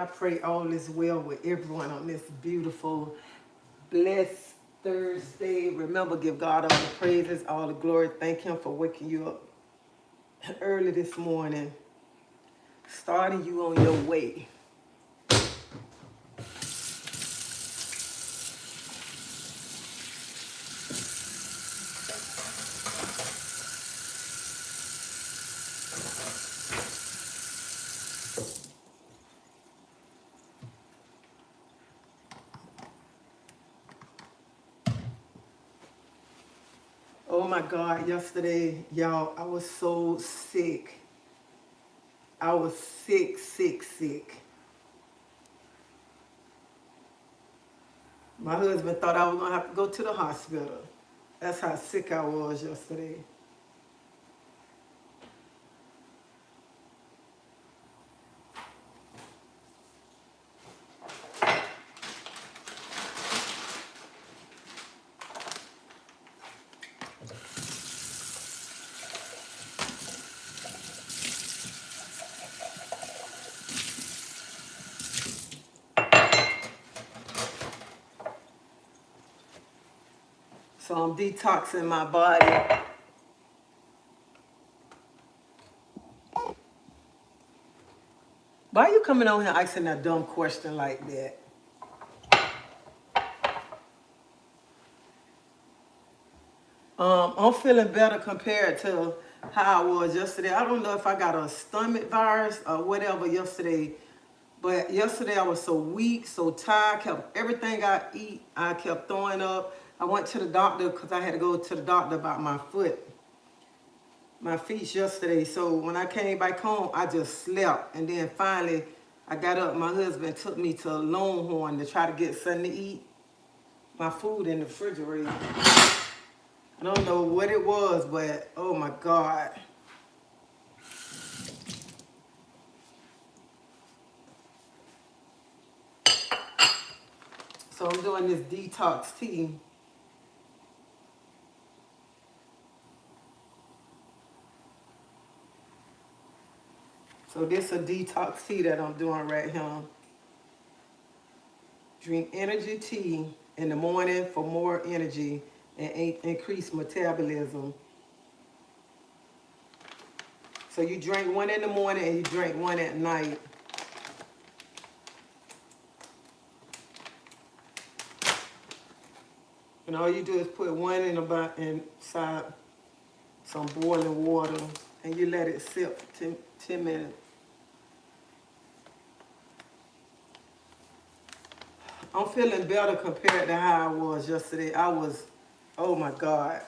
I pray all is well with everyone on this beautiful, blessed Thursday. Remember, give God all the praises, all the glory. Thank Him for waking you up early this morning, starting you on your way. Oh my God, yesterday, y'all, I was so sick. I was sick. My husband thought I was going to have to go to the hospital. That's how sick I was yesterday. So I'm detoxing my body. Why are you coming on here asking that dumb question like that? I'm feeling better compared to how I was yesterday. I don't know if I got a stomach virus or whatever yesterday, but yesterday I was so weak, so tired. Everything I eat, I kept throwing up. I went to the doctor because I had to go to the doctor about my feet yesterday. So when I came back home, I just slept. And then finally, I got up. My husband took me to Longhorn to try to get something to eat. My food in the refrigerator. I don't know what it was, but oh my God. So I'm doing this detox tea. So this is a detox tea that I'm doing right here. Drink energy tea in the morning for more energy and increase metabolism. So you drink one in the morning and you drink one at night. And all you do is put one inside some boiling water and you let it sit for 10 minutes. I'm feeling better compared to how I was yesterday. Oh my God.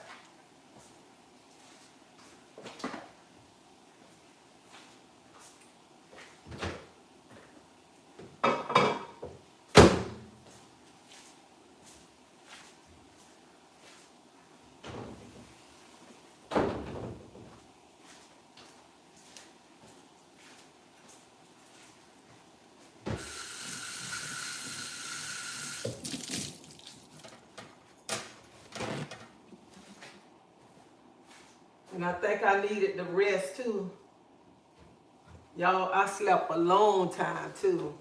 And I think I needed the rest too. Y'all, I slept a long time too.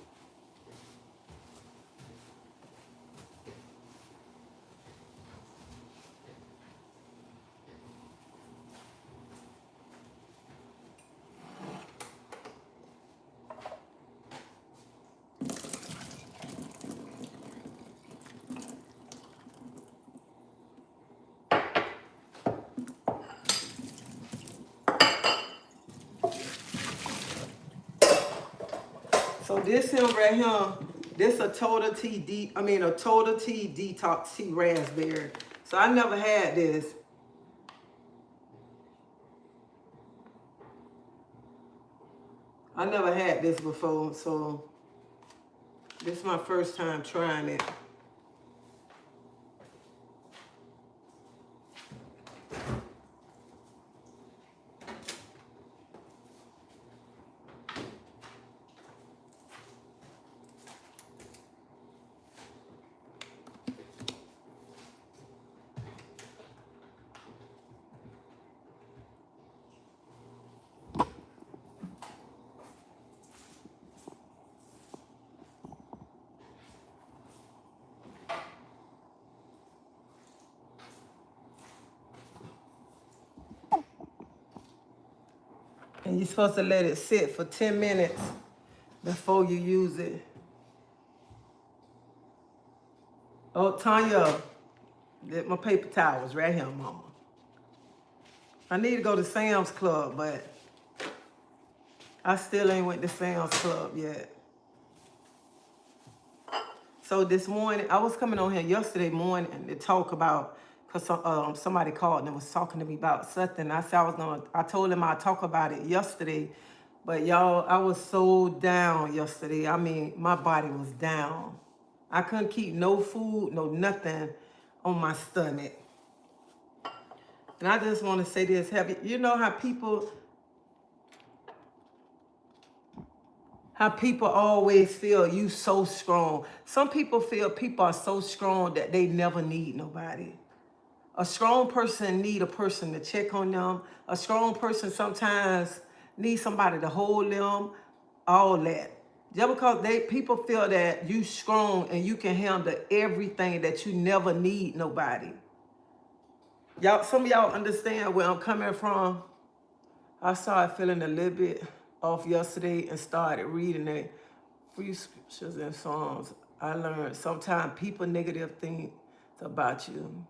So this here right here, this a total tea detox tea raspberry. So I never had this. I never had this before, so this is my first time trying it. And you're supposed to let it sit for 10 minutes before you use it. Oh, Tanya, my paper towels right here, mama. I need to go to Sam's Club, but I still ain't went to Sam's Club yet. So this morning, I was coming on here yesterday morning to talk about, because somebody called and was talking to me about something. I said I told him I'd talk about it yesterday. But y'all, I was so down yesterday. I mean, my body was down. I couldn't keep no food, no nothing on my stomach. And I just want to say this, you know how people always feel you so strong. Some people feel people are so strong that they never need nobody. A strong person need a person to check on them. A strong person sometimes needs somebody to hold them, all that. Just because people feel that you strong and you can handle everything, that you never need nobody. Y'all, some of y'all understand where I'm coming from. I started feeling a little bit off yesterday and started reading the free scriptures and songs. I learned sometimes people negative things about you.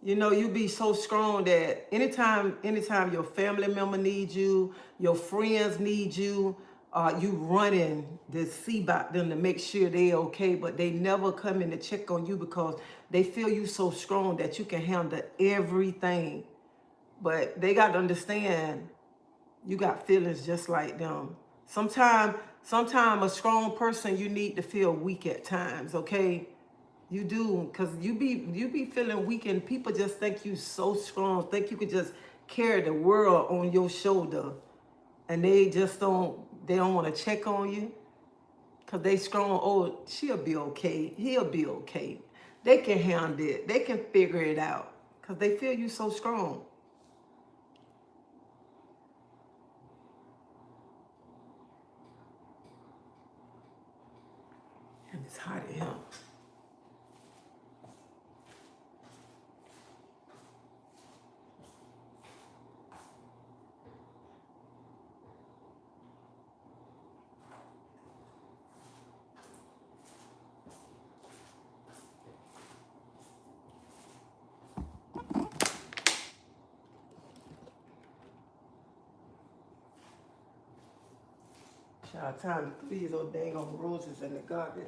You know, you be so strong that anytime your family member needs you, your friends need you, you running to see about them to make sure they okay, but they never come in to check on you because they feel you so strong that you can handle everything. But they got to understand you got feelings just like them. Sometimes a strong person, you need to feel weak at times, okay? You do, because you be feeling weak and people just think you so strong, think you could just carry the world on your shoulder. And they don't want to check on you because they strong. Oh, she'll be okay. He'll be okay. They can handle it. They can figure it out because they feel you so strong. And it's hot in here. Child, time to throw these old dang on roses in the garbage.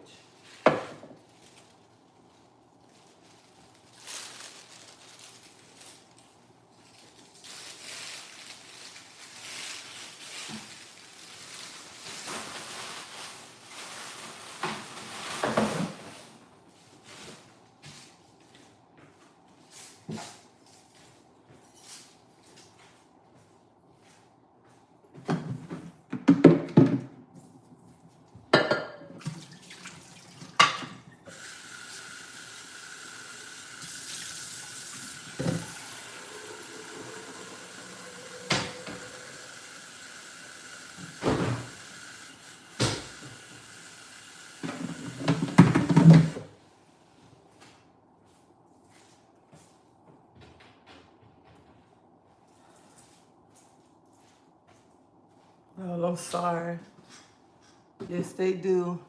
Well, I'm sorry. Yes, they do.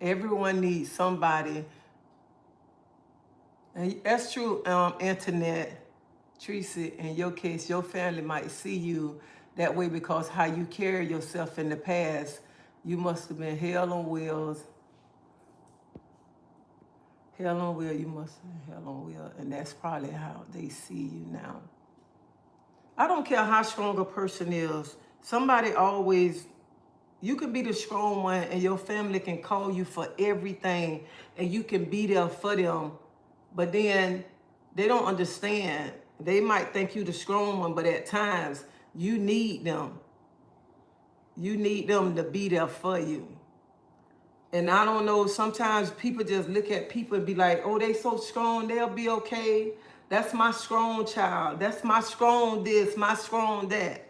Everyone needs somebody. And that's true, Internet, Treasie, in your case, your family might see you that way because how you carry yourself in the past, you must have been hell on wheels. Hell on wheels, you must have been hell on wheels. And that's probably how they see you now. I don't care how strong a person is. Somebody always, you can be the strong one and your family can call you for everything and you can be there for them. But then they don't understand. They might think you the strong one, but at times you need them. You need them to be there for you. And I don't know, sometimes people just look at people and be like, oh, they so strong, they'll be okay. That's my strong child. That's my strong this, my strong that.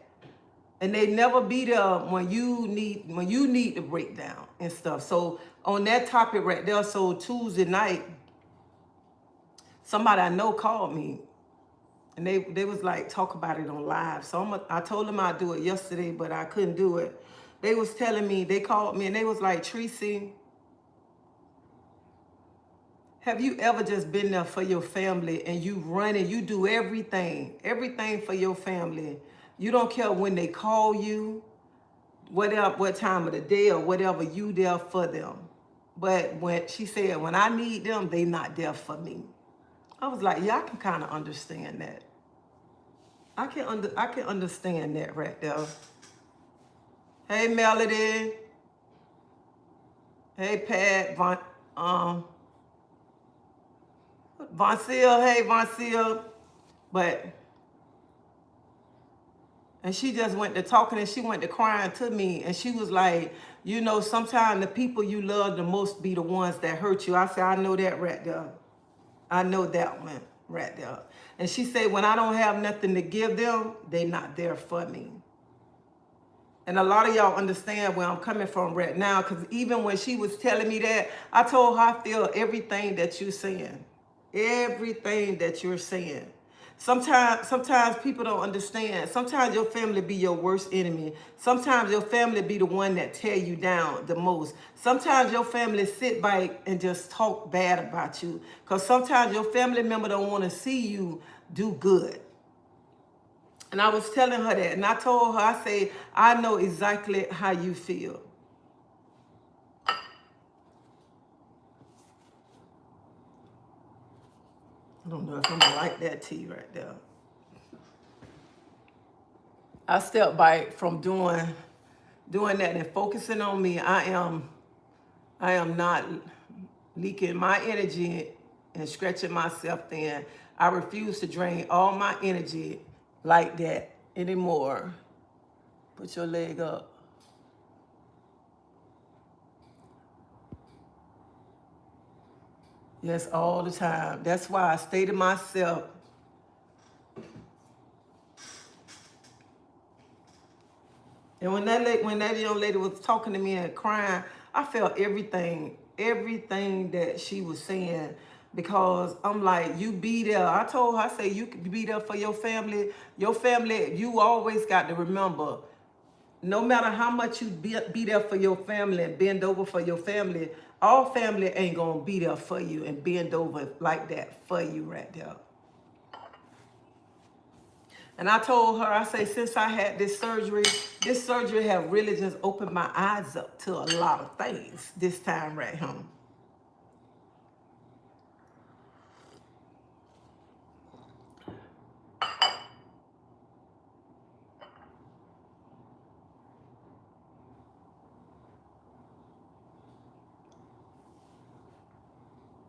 And they never be there when you need to break down and stuff. So on that topic right there, so Tuesday night, somebody I know called me And they was like, talk about it on live. So I told them I'd do it yesterday, but I couldn't do it. They was telling me, they called me and they was like, Treasie, have you ever just been there for your family and you run and you do everything for your family? You don't care when they call you, whatever, what time of the day or whatever, you there for them. But when she said, when I need them, they not there for me. I was like, yeah, I can kind of understand that. I can understand that right there. Hey, Melody. Hey, Pat. Von Seal. Hey, Von Seal. And she just went to talking and she went to crying to me. And she was like, you know, sometimes the people you love the most be the ones that hurt you. I said, I know that right there. I know that one right there. And she said, when I don't have nothing to give them, they not there for me. And a lot of y'all understand where I'm coming from right now, because even when she was telling me that, I told her I feel everything that you're saying. Everything that you're saying. Sometimes people don't understand. Sometimes your family be your worst enemy. Sometimes your family be the one that tear you down the most. Sometimes your family sit back and just talk bad about you. Because sometimes your family member don't want to see you do good. And I was telling her that. And I told her, I say, I know exactly how you feel. I don't know if I'm gonna like that tea right there. I step back from doing that and focusing on me. I am not leaking my energy and stretching myself thin. I refuse to drain all my energy like that anymore. Put your leg up. Yes, all the time. That's why I stay to myself. And when that young lady was talking to me and crying, I felt everything that she was saying, because I'm like, you be there. I told her, I say, you can be there for your family. Your family, you always got to remember, no matter how much you be there for your family and bend over for your family, all family ain't gonna be there for you and bend over like that for you right there. And I told her, I say, since I had this surgery have really just opened my eyes up to a lot of things this time right home.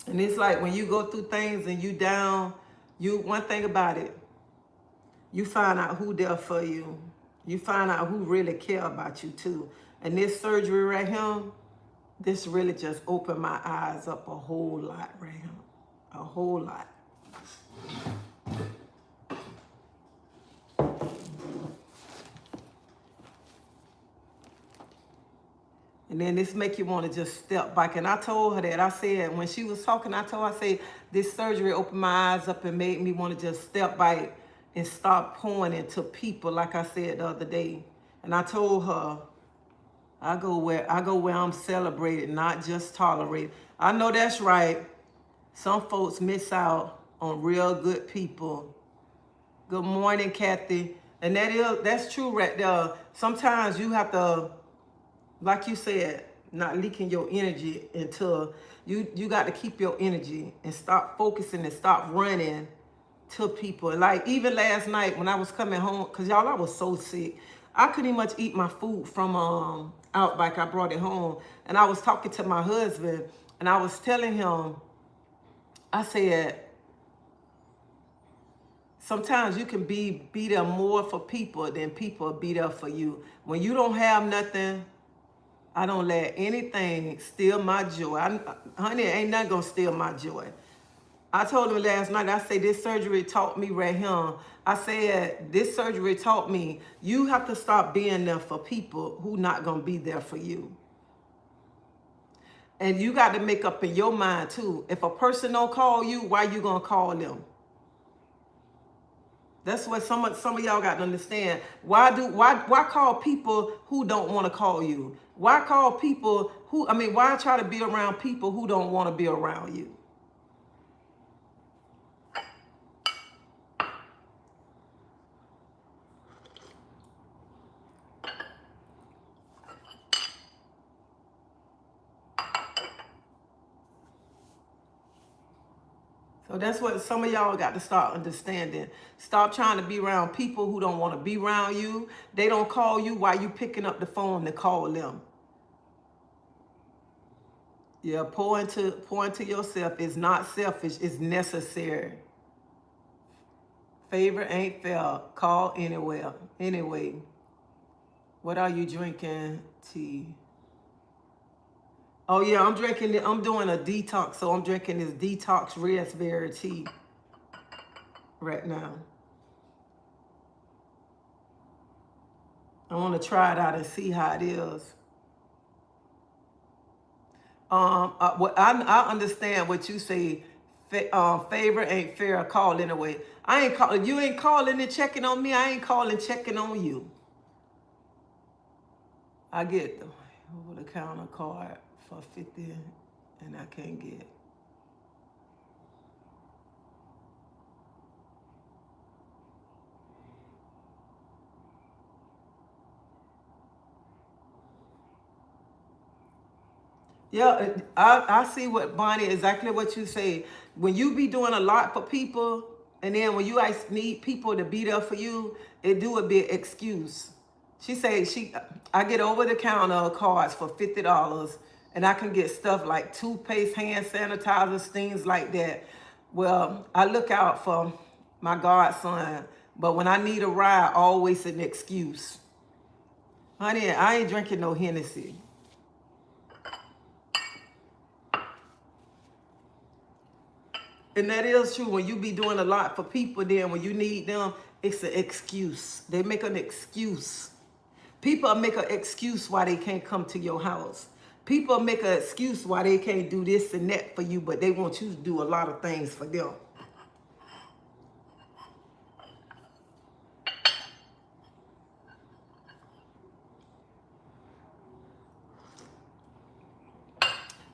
And it's like when you go through things and you down, one thing about it, you find out who there for you. You find out who really care about you too. And this surgery right here, this really just opened my eyes up a whole lot right here. A whole lot. And then this make you want to just step back. And I told her that. I said, when she was talking, I told her, I said, this surgery opened my eyes up and made me want to just step back and start pouring into people, like I said the other day. And I told her, I go where I'm celebrated, not just tolerated. I know that's right. Some folks miss out on real good people. Good morning, Kathy. And that's true right there. Sometimes you have to, like you said, not leaking your energy until you got to keep your energy and stop focusing and stop running to people. Like even last night when I was coming home, because y'all, I was so sick. I couldn't much eat my food from Outback. I brought it home. And I was talking to my husband and I was telling him, I said, sometimes you can be there more for people than people be there for you. When you don't have nothing, I don't let anything steal my joy. Honey, ain't nothing gonna steal my joy. I told him last night, I said, this surgery taught me right here. I said, this surgery taught me you have to stop being there for people who not gonna be there for you. And you got to make up in your mind too. If a person don't call you, why you gonna call them? That's what some of y'all got to understand. Why call people who don't want to call you? Why call people who, I mean, why try to be around people who don't want to be around you? So that's what some of y'all got to start understanding. Stop trying to be around people who don't want to be around you. They don't call you while you picking up the phone to call them. Yeah, pour into yourself. It's not selfish, it's necessary. Favor ain't fair. Call anywhere. Anyway, what are you drinking? Tea. Oh yeah, I'm drinking it. I'm doing a detox, so I'm drinking this detox raspberry tea right now. I want to try it out and see how it is. What I understand what you say. Favor ain't fair. Call anyway. I ain't calling. You ain't calling and checking on me. I ain't calling checking on you. I get the over the counter card for 50, and I can't get. Yeah, I see what Bonnie, exactly what you say. When you be doing a lot for people, and then when you need people to be there for you, it do a big excuse. She say I get over the counter cards for $50, and I can get stuff like toothpaste, hand sanitizers, things like that. Well, I look out for my godson, but when I need a ride, always an excuse. Honey, I ain't drinking no Hennessy. And that is true. When you be doing a lot for people, then when you need them, it's an excuse. They make an excuse. People make an excuse why they can't come to your house. People make an excuse why they can't do this and that for you, but they want you to do a lot of things for them.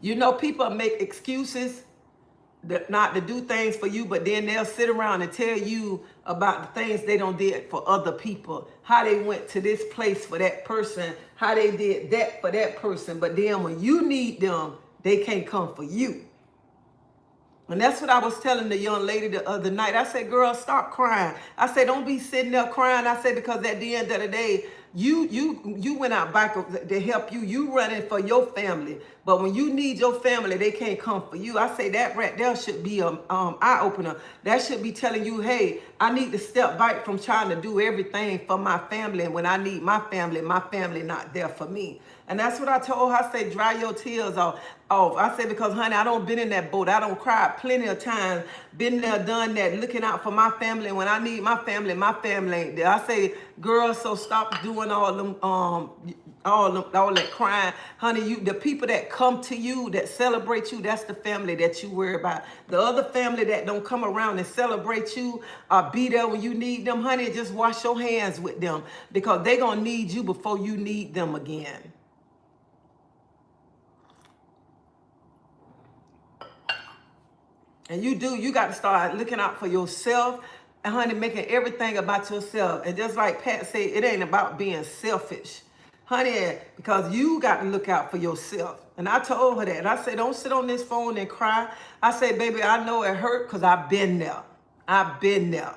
You know, people make excuses not to do things for you, but then they'll sit around and tell you about the things they don't did for other people, how they went to this place for that person, how they did that for that person, but then when you need them, they can't come for you. And that's what I was telling the young lady the other night. I said, girl, stop crying. I said, don't be sitting there crying. I said, because at the end of the day, you went out back to help you. You running for your family. But when you need your family, they can't come for you. I say that right there should be an eye opener. That should be telling you, hey, I need to step back from trying to do everything for my family. And when I need my family not there for me. And that's what I told her. I said, dry your tears off. I said, because, honey, I don't been in that boat. I don't cry plenty of times. Been there, done that, looking out for my family. When I need my family ain't there. I say, girl, so stop doing all that crying. Honey, the people that come to you, that celebrate you, that's the family that you worry about. The other family that don't come around and celebrate you or be there when you need them, honey, just wash your hands with them, because they going to need you before you need them again. And you got to start looking out for yourself, and honey, making everything about yourself. And just like Pat said, it ain't about being selfish, honey, because you got to look out for yourself. And I told her that. And I said, don't sit on this phone and cry. I said, baby, I know it hurt because I've been there. I've been there.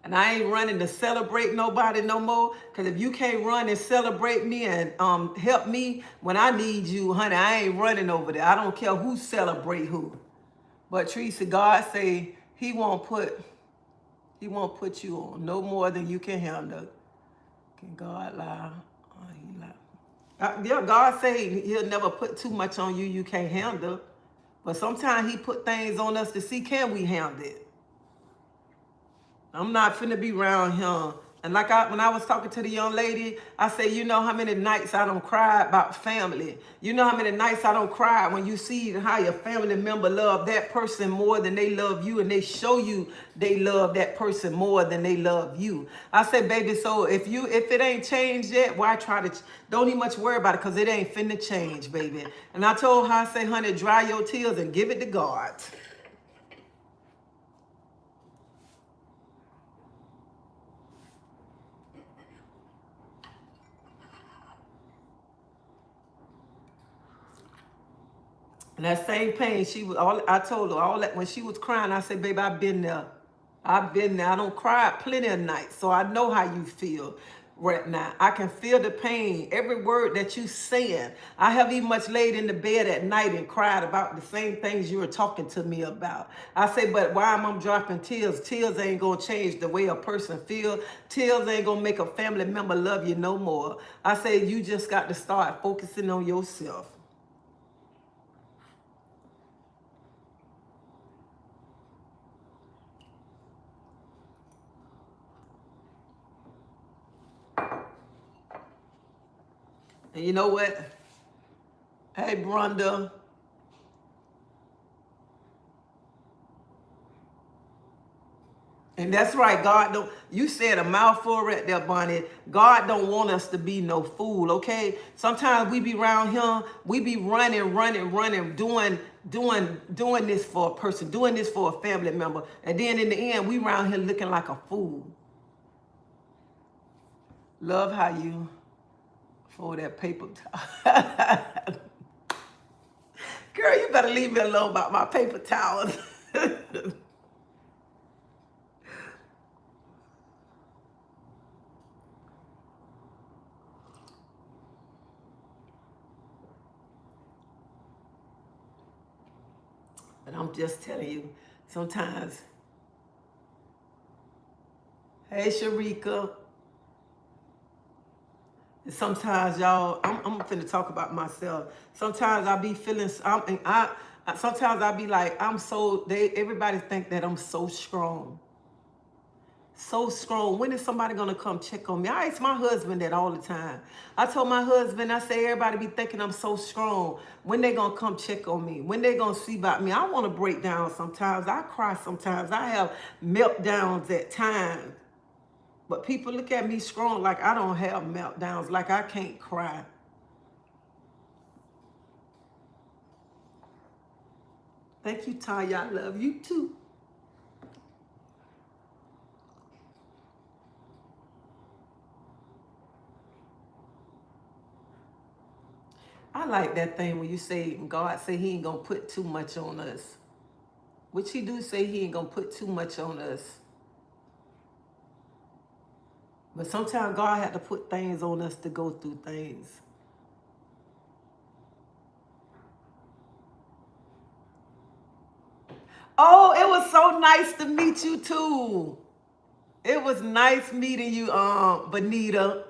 And I ain't running to celebrate nobody no more. Because if you can't run and celebrate me and help me when I need you, honey, I ain't running over there. I don't care who celebrate who. But treasie, God say he won't put you on no more than you can handle. Can God lie? Oh, he lie. Yeah, God say he'll never put too much on you you can't handle. But sometimes he put things on us to see, can we handle it? I'm not finna be around him And like when I was talking to the young lady, I said, you know how many nights I don't cry about family. You know how many nights I don't cry when you see how your family member love that person more than they love you, and they show you they love that person more than they love you. I said, baby, so if it ain't changed yet, why try to? Don't even much worry about it, because it ain't finna change, baby. And I told her, I say, honey, dry your tears and give it to God. And that same pain, I told her all that when she was crying. I said, baby, I've been there. I've been there. I don't cry plenty of nights, so I know how you feel right now. I can feel the pain, every word that you saying. I have even much laid in the bed at night and cried about the same things you were talking to me about. I say, but why am I dropping tears? Tears ain't gonna change the way a person feel. Tears ain't gonna make a family member love you no more. I say, you just got to start focusing on yourself. And you know what? Hey, Brenda. And that's right, God don't, you said a mouthful right there, Bonnie. God don't want us to be no fool, okay? Sometimes we be around him, we be running, doing this for a person, doing this for a family member. And then in the end, we around here looking like a fool. Love how you fold that paper towel. Girl, you better leave me alone about my paper towels. But I'm just telling you, sometimes, hey, Sharika, sometimes y'all, I'm finna talk about myself. Sometimes I be feeling, sometimes I be like, everybody think that I'm so strong. So strong. When is somebody gonna come check on me? I ask my husband that all the time. I told my husband, I say, everybody be thinking I'm so strong. When they gonna come check on me? When they gonna see about me? I wanna break down sometimes. I cry sometimes. I have meltdowns at times. But people look at me strong like I don't have meltdowns, like I can't cry. Thank you, Tanya. I love you too. I like that thing when you say God say he ain't gonna put too much on us. Which he do say he ain't gonna put too much on us. But sometimes God had to put things on us to go through things. Oh, it was so nice to meet you too. It was nice meeting you, Benita.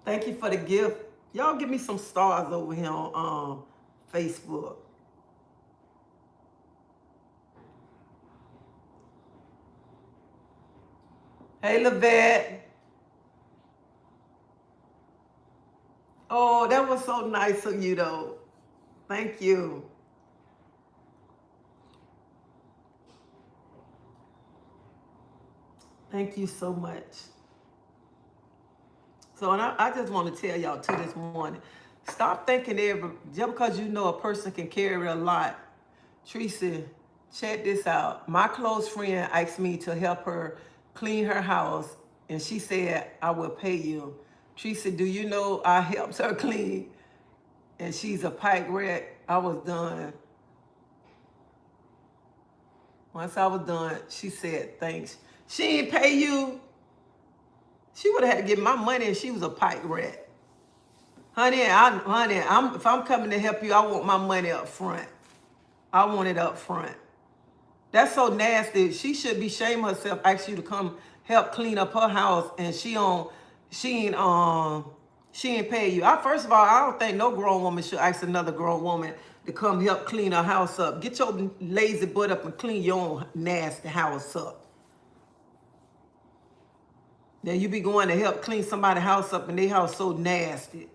Thank you for the gift. Y'all give me some stars over here on Facebook. Hey, Lavette. Oh, that was so nice of you, though. Thank you. Thank you so much. So, and I just want to tell y'all too this morning, stop thinking just because you know a person can carry a lot. Treasie, check this out. My close friend asked me to help her clean her house, and she said, I will pay you. Treasie, do you know I helped her clean? And she's a pike rat. I was done. Once I was done, she said, thanks. She ain't pay you. She would have had to give my money and she was a pike rat. Honey, if I'm coming to help you, I want my money up front. I want it up front. That's so nasty. She should be shaming herself, ask you to come help clean up her house, and she ain't She ain't pay you. First of all, I don't think no grown woman should ask another grown woman to come help clean her house up. Get your lazy butt up and clean your own nasty house up. Then you be going to help clean somebody's house up and their house so nasty.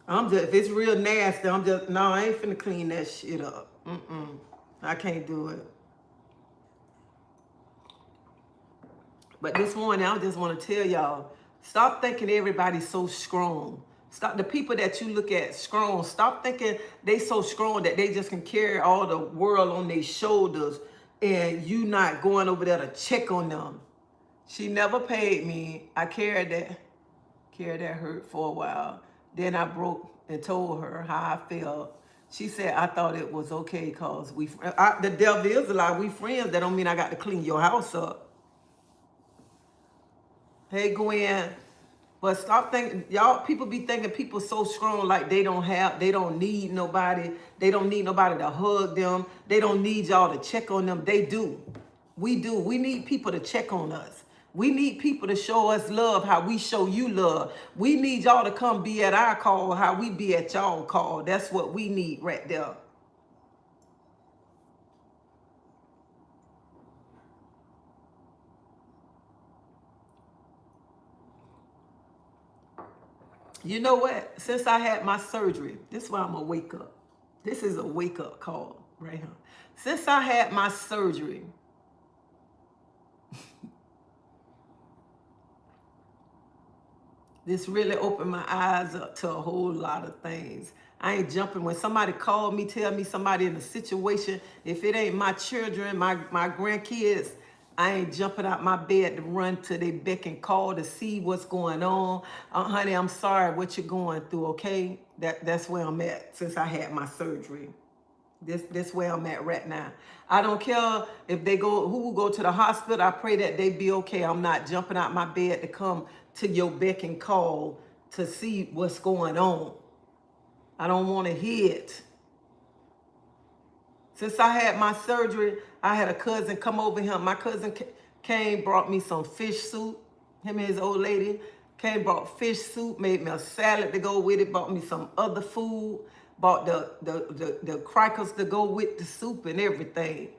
If it's real nasty, no, I ain't finna clean that shit up. I can't do it. But this morning, I just want to tell y'all, stop thinking everybody's so strong. Stop the people that you look at strong. Stop thinking they so strong that they just can carry all the world on their shoulders and you not going over there to check on them. She never paid me. I carried that hurt for a while. Then I broke and told her how I felt. She said, I thought it was okay because the devil is a lie. We friends. That don't mean I got to clean your house up. Hey, Gwen. But stop thinking, y'all, people be thinking people so strong like they don't need nobody. They don't need nobody to hug them. They don't need y'all to check on them. They do. We do. We need people to check on us. We need people to show us love how we show you love. We need y'all to come be at our call how we be at y'all call. That's what we need right there. You know what? Since I had my surgery, this is why I'm going to wake up. This is a wake-up call right here. Since I had my surgery, this really opened my eyes up to a whole lot of things. I ain't jumping. When somebody called me, tell me somebody in a situation, if it ain't my children, my grandkids, I ain't jumping out my bed to run to their beck and call to see what's going on. Honey, I'm sorry what you're going through, okay? That's where I'm at since I had my surgery. This where I'm at right now. I don't care if they go, who will go to the hospital. I pray that they be okay. I'm not jumping out my bed to come to your beck and call to see what's going on. I don't want to hear it. Since I had my surgery, I had a cousin come over here. My cousin came, brought me some fish soup. Him and his old lady came, brought fish soup, made me a salad to go with it, bought me some other food, bought the crackers to go with the soup and everything.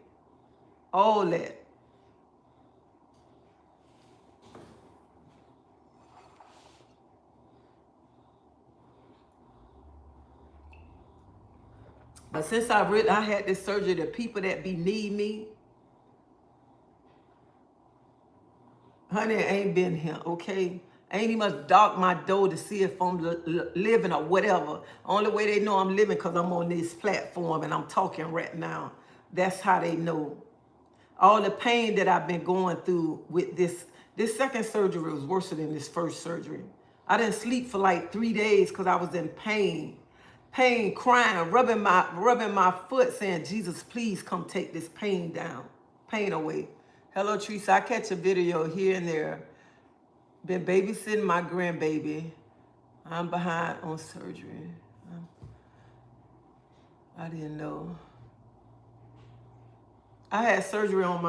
All that. But since I had this surgery, the people that need me, honey, ain't been here, okay? Ain't even must knock my door to see if I'm living or whatever. Only way they know I'm living because I'm on this platform and I'm talking right now. That's how they know. All the pain that I've been going through with this second surgery was worse than this first surgery. I didn't sleep for like 3 days because I was in pain. Pain, crying, rubbing my foot, saying, Jesus, please come take this pain down, pain away. Hello, Teresa. I catch a video here and there. Been babysitting my grandbaby. I'm behind on surgery. I didn't know. I had surgery on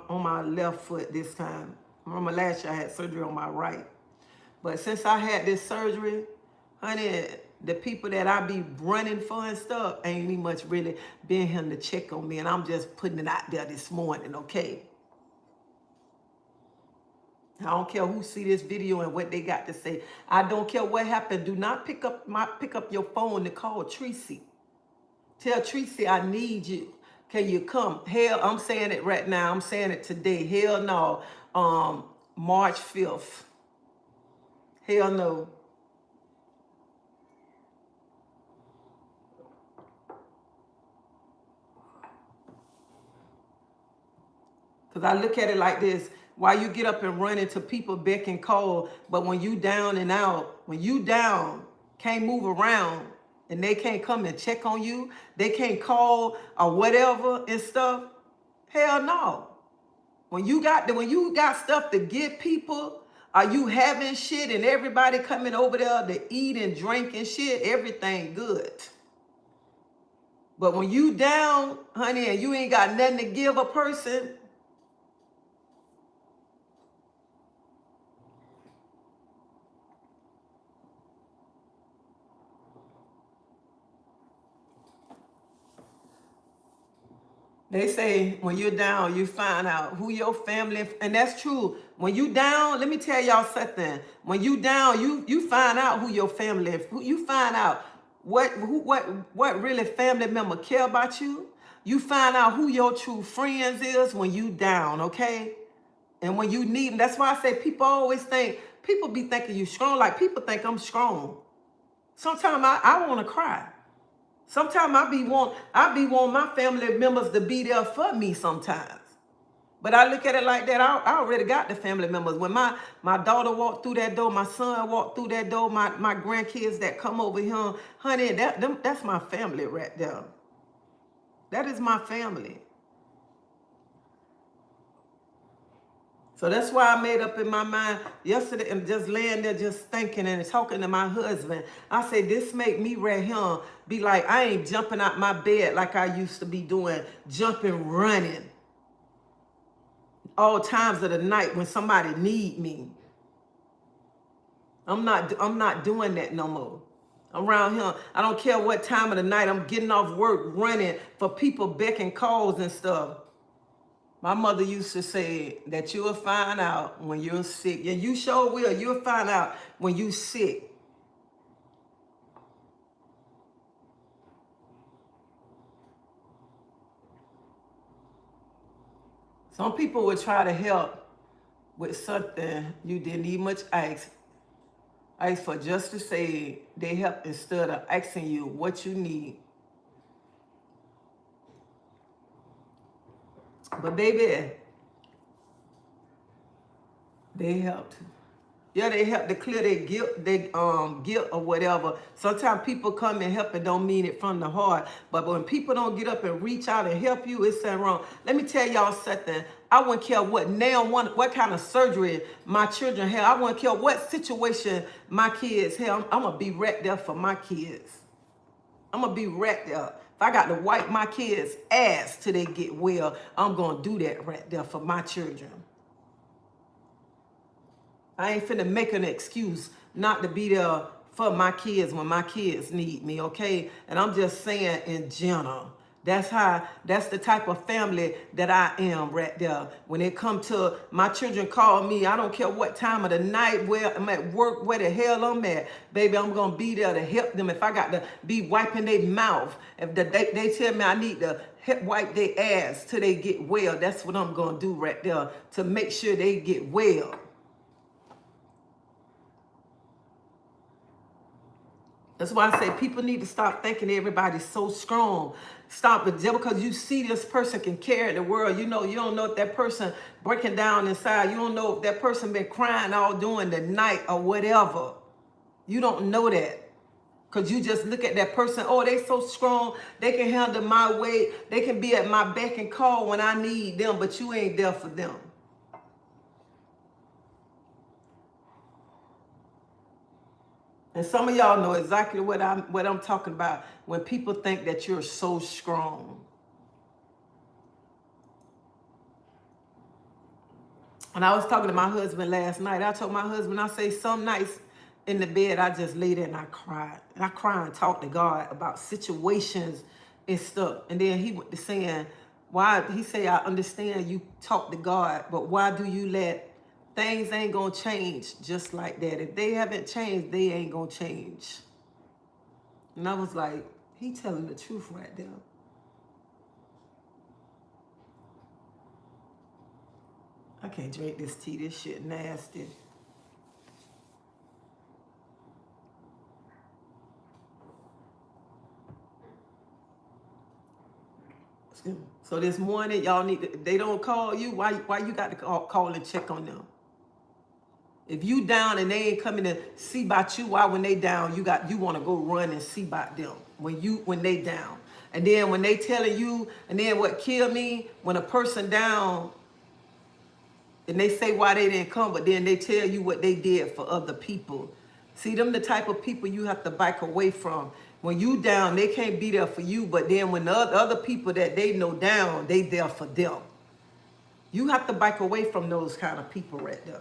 my left foot this time. Remember last year I had surgery on my right. But since I had this surgery, honey, the people that I be running for and stuff ain't even much really been here to check on me. And I'm just putting it out there this morning, okay? I don't care who see this video and what they got to say. I don't care what happened. Do not pick up your phone to call Treasie. Tell Treasie I need you. Can you come? Hell, I'm saying it right now. I'm saying it today. Hell no. March 5th. Hell no. Because I look at it like this. Why you get up and run into people beck and call, but when you down and out, when you down, can't move around, and they can't come and check on you, they can't call or whatever and stuff, hell no. When you got stuff to give people, are you having shit and everybody coming over there to eat and drink and shit, everything good. But when you down, honey, and you ain't got nothing to give a person, They say when you're down, you find out who your family, and that's true. When you down, let me tell y'all something. When you down, you find out who your family, who you find out what really family member care about you. You find out who your true friends is when you down, okay? And when you need them, that's why I say people always think, people be thinking you strong, like people think I'm strong. Sometimes I want to cry. Sometimes I be want my family members to be there for me sometimes. But I look at it like that. I already got the family members. When my daughter walked through that door, my son walked through that door, my grandkids that come over here, honey, that's my family right there. That is my family. So that's why I made up in my mind yesterday and just laying there just thinking and talking to my husband. I said, this make me right here be like, I ain't jumping out my bed like I used to be doing, jumping, running. All times of the night when somebody need me. I'm not doing that no more. Around here, I don't care what time of the night, I'm getting off work, running for people becking calls and stuff. My mother used to say that you'll find out when you're sick. And you sure will. You'll find out when you're sick. Some people would try to help with something you didn't even much ask. Ask for just to say they help instead of asking you what you need. But baby, they helped. Yeah, they help to clear their guilt or whatever. Sometimes people come and help and don't mean it from the heart. But when people don't get up and reach out and help you, it's something wrong. Let me tell y'all something. I wouldn't care what kind of surgery my children have. I wouldn't care what situation my kids have. I'm gonna be right there for my kids. I'm gonna be right there. If I got to wipe my kids' ass till they get well, I'm gonna do that right there for my children. I ain't finna make an excuse not to be there for my kids when my kids need me, okay? And I'm just saying in general, that's the type of family that I am right there. When it come to my children call me, I don't care what time of the night, where I'm at work, where the hell I'm at, baby, I'm gonna be there to help them. If I got to be wiping their mouth, if they tell me I need to wipe their ass till they get well, that's what I'm gonna do right there to make sure they get well. That's why I say people need to stop thinking everybody's so strong. Stop it. Just because you see this person can carry the world, you don't know if that person breaking down inside. You don't know if that person been crying all during the night or whatever. You don't know that. Because you just look at that person, oh, they so strong. They can handle my weight. They can be at my beck and call when I need them, but you ain't there for them. And some of y'all know exactly what I'm talking about when people think that you're so strong. And I was talking to my husband last night. I told my husband, I say some nights in the bed, I just lay there and I cried. And I cry and talk to God about situations and stuff. And then he went to saying, why? He say, I understand you talk to God, but why do you let things ain't gonna change just like that? If they haven't changed, they ain't gonna change. And I was like, he telling the truth right there. I can't drink this tea. This shit nasty. So this morning, y'all they don't call you. Why you got to call and check on them? If you down and they ain't coming to see about you, why when they down, you want to go run and see about them when they down. And then when they telling you, and then what killed me, when a person down and they say why they didn't come, but then they tell you what they did for other people. See, them the type of people you have to back away from. When you down, they can't be there for you, but then when the other people that they know down, they there for them. You have to back away from those kind of people right there.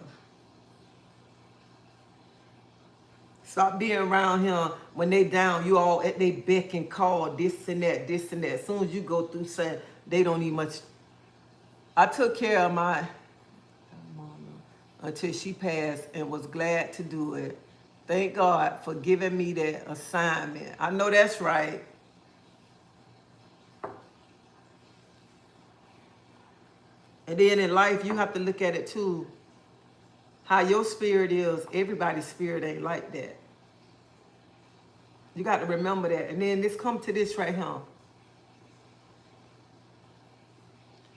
Stop being around him when they down, you all at they beck and call, this and that, this and that. As soon as you go through saying, they don't need much. I took care of my mama until she passed and was glad to do it. Thank God for giving me that assignment. I know that's right. And then in life, you have to look at it too. How your spirit is, everybody's spirit ain't like that. You got to remember that. And then come to this right here.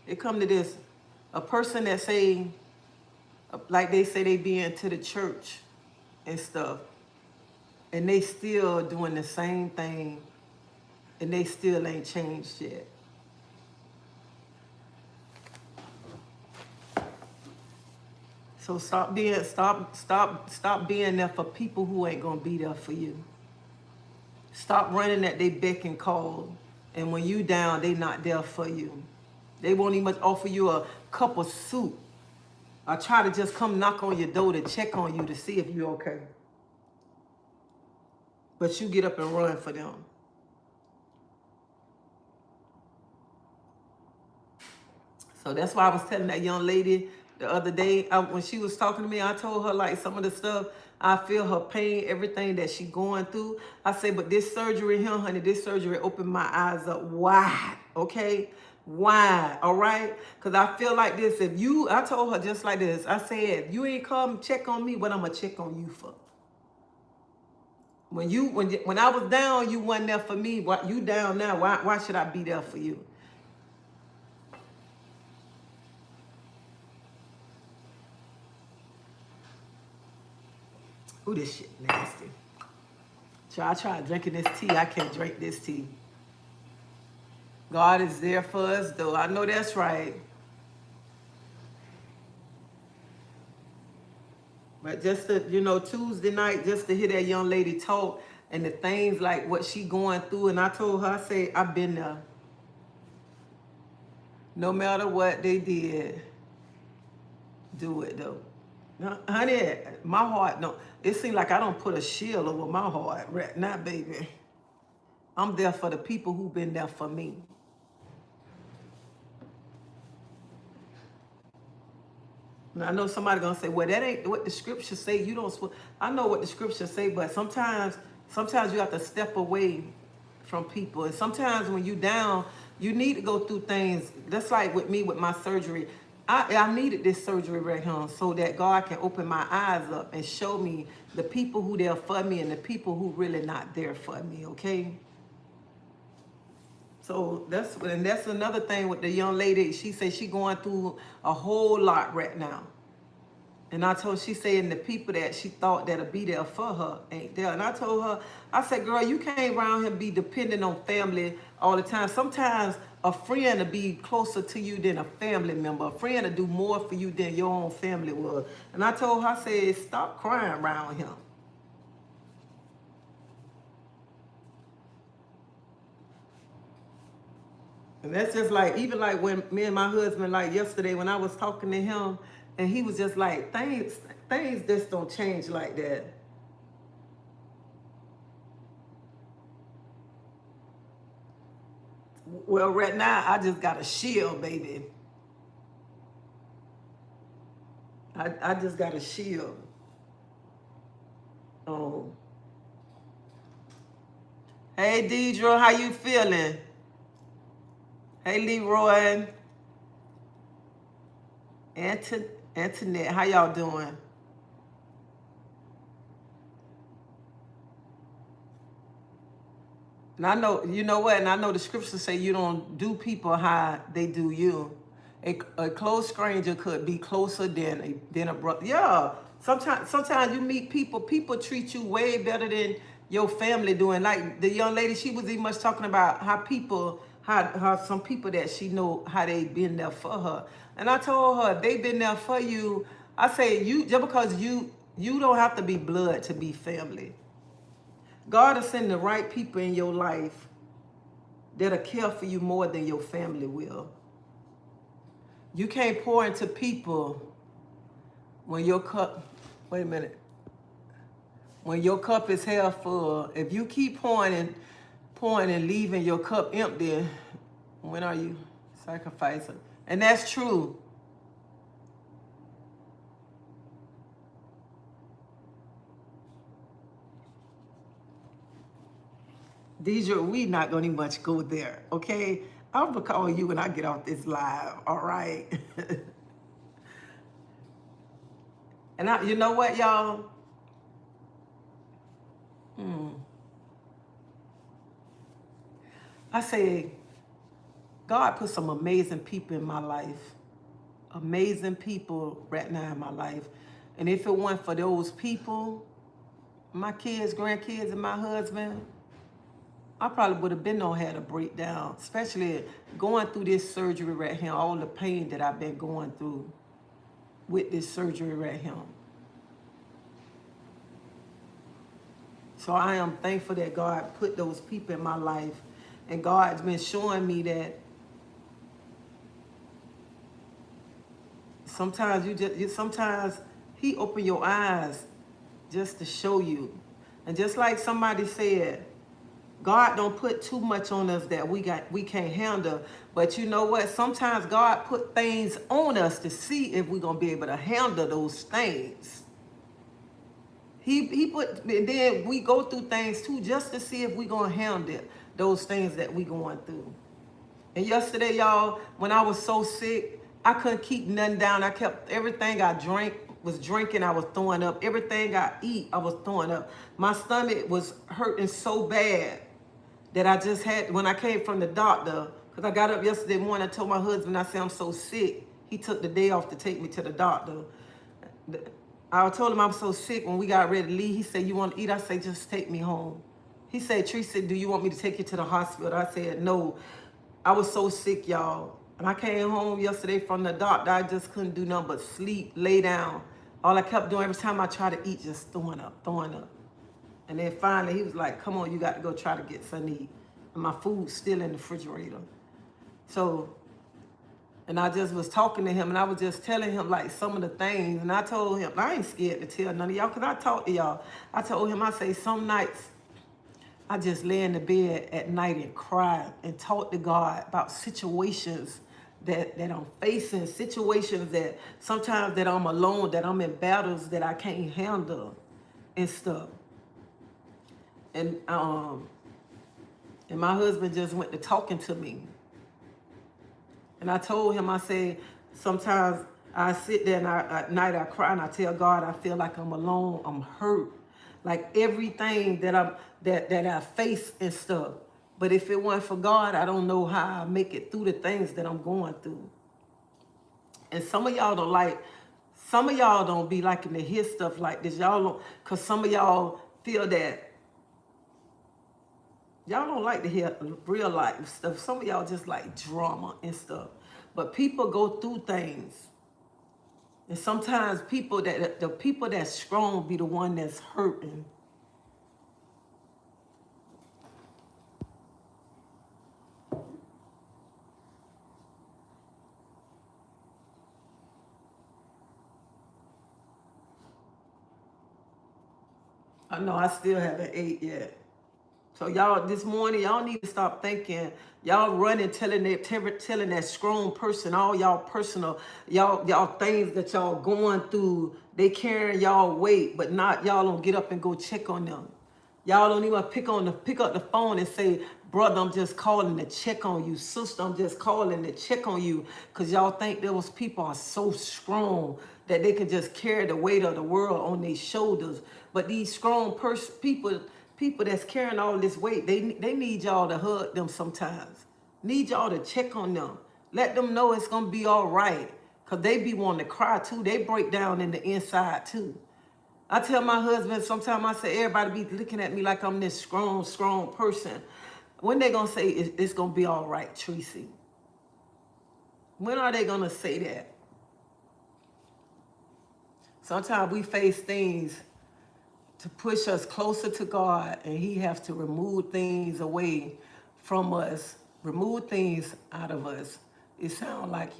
It come to this. A person that say, like they say they be into the church and stuff, and they still doing the same thing, and they still ain't changed yet. So stop being there for people who ain't gonna be there for you. Stop running at they beck and call, and when you down, they not there for you. They won't even offer you a cup of soup, or try to just come knock on your door to check on you to see if you're okay. But you get up and run for them. So that's why I was telling that young lady the other day, when she was talking to me, I told her like some of the stuff, I feel her pain, everything that she going through. I say, but this surgery here, honey, this surgery opened my eyes up wide, okay? Wide, all right? Because I feel like this, I told her just like this, I said, if you ain't come check on me, what I'm going to check on you for? When I was down, you wasn't there for me. You down now, why should I be there for you? Ooh, this shit nasty. So I tried drinking this tea. I can't drink this tea. God is there for us, though. I know that's right. But just to, Tuesday night, just to hear that young lady talk and the things like what she going through. And I told her, I say, I've been there. No matter what they did, do it, though. Honey, my heart, no. It seems like I don't put a shield over my heart right now, baby. I'm there for the people who've been there for me. Now, I know somebody gonna say, well, that ain't what the scriptures say. You don't. I know what the scriptures say, but sometimes you have to step away from people. And sometimes when you down, you need to go through things. That's like with me with my surgery. I needed this surgery right here so that God can open my eyes up and show me the people who there for me and the people who really not there for me, okay? So that's another thing with the young lady. She said she going through a whole lot right now. And I told, she saying the people that she thought that'll be there for her ain't there. And I told her, I said, girl, you can't around here be dependent on family all the time. Sometimes a friend will be closer to you than a family member. A friend will do more for you than your own family will. And I told her, I said, stop crying around him. And that's just like, even like when me and my husband, like yesterday when I was talking to him, and he was just like, things just don't change like that. Well, right now, I just got a shield, baby. I just got a shield. Oh. Hey, Deidre, how you feeling? Hey, Leroy. Antoinette, how y'all doing? And I know, you know what? And I know the scriptures say you don't do people how they do you. A close stranger could be closer than a brother. Yeah. Sometimes you meet people treat you way better than your family doing. Like the young lady, she was even much talking about how some people that she know, how they been there for her. And I told her, they been there for you. I say, just because you don't have to be blood to be family. God will send the right people in your life that'll care for you more than your family will. You can't pour into people when your cup, wait a minute, when your cup is half full. If you keep pouring and leaving your cup empty, when are you? Sacrificing. And that's true. Deidre, we not gonna much go there, okay? I'm gonna call you when I get off this live, all right? And you know what, y'all? I say, God put some amazing people in my life. Amazing people right now in my life. And if it weren't for those people, my kids, grandkids, and my husband, I probably would have been on had a breakdown, especially going through this surgery right here, all the pain that I've been going through with this surgery right here. So I am thankful that God put those people in my life. And God's been showing me that sometimes sometimes He open your eyes just to show you. And just like somebody said, God don't put too much on us that we can't handle. But you know what? Sometimes God put things on us to see if we're gonna be able to handle those things. He put, and then we go through things too just to see if we're gonna handle those things that we going through. And yesterday, y'all, when I was so sick, I couldn't keep nothing down. I kept everything I was drinking, I was throwing up. Everything I eat, I was throwing up. My stomach was hurting so bad that I just had, when I came from the doctor, because I got up yesterday morning, I told my husband, I said, I'm so sick. He took the day off to take me to the doctor. I told him I'm so sick. When we got ready to leave, he said, you want to eat? I said, just take me home. He said, Treasie, do you want me to take you to the hospital? I said, no. I was so sick, y'all. And I came home yesterday from the doctor. I just couldn't do nothing but sleep, lay down. All I kept doing every time I tried to eat, just throwing up, throwing up. And then finally, he was like, come on, you got to go try to get something to eat. And my food's still in the refrigerator. So, and I just was talking to him, and I was just telling him, like, some of the things. And I told him, I ain't scared to tell none of y'all, because I talked to y'all. I told him, I say, some nights, I just lay in the bed at night and cry and talk to God about situations that I'm facing, situations that sometimes that I'm alone, that I'm in battles that I can't handle and stuff. And my husband just went to talking to me. And I told him, I said, sometimes I sit there and at night I cry and I tell God I feel like I'm alone, I'm hurt. Like everything that I face and stuff. But if it weren't for God, I don't know how I make it through the things that I'm going through. And some of y'all don't be liking to hear stuff like this. Y'all don't, because some of y'all feel that y'all don't like to hear real life stuff. Some of y'all just like drama and stuff. But people go through things. And sometimes the people that's strong be the one that's hurting. I know I still haven't ate yet. So y'all, this morning, y'all need to stop thinking. Y'all running, telling that strong person all y'all personal, y'all things that y'all going through. They carrying y'all weight, but not y'all don't get up and go check on them. Y'all don't even pick up the phone and say, brother, I'm just calling to check on you. Sister, I'm just calling to check on you. Because y'all think those people are so strong that they can just carry the weight of the world on their shoulders. But these strong people that's carrying all this weight, they need y'all to hug them sometimes. Need y'all to check on them. Let them know it's going to be all right. Because they be wanting to cry too. They break down in the inside too. I tell my husband sometimes, I say, everybody be looking at me like I'm this strong person. When they going to say it's going to be all right, Treasie? When are they going to say that? Sometimes we face things to push us closer to God, and He has to remove things away from us, remove things out of us. It sounds like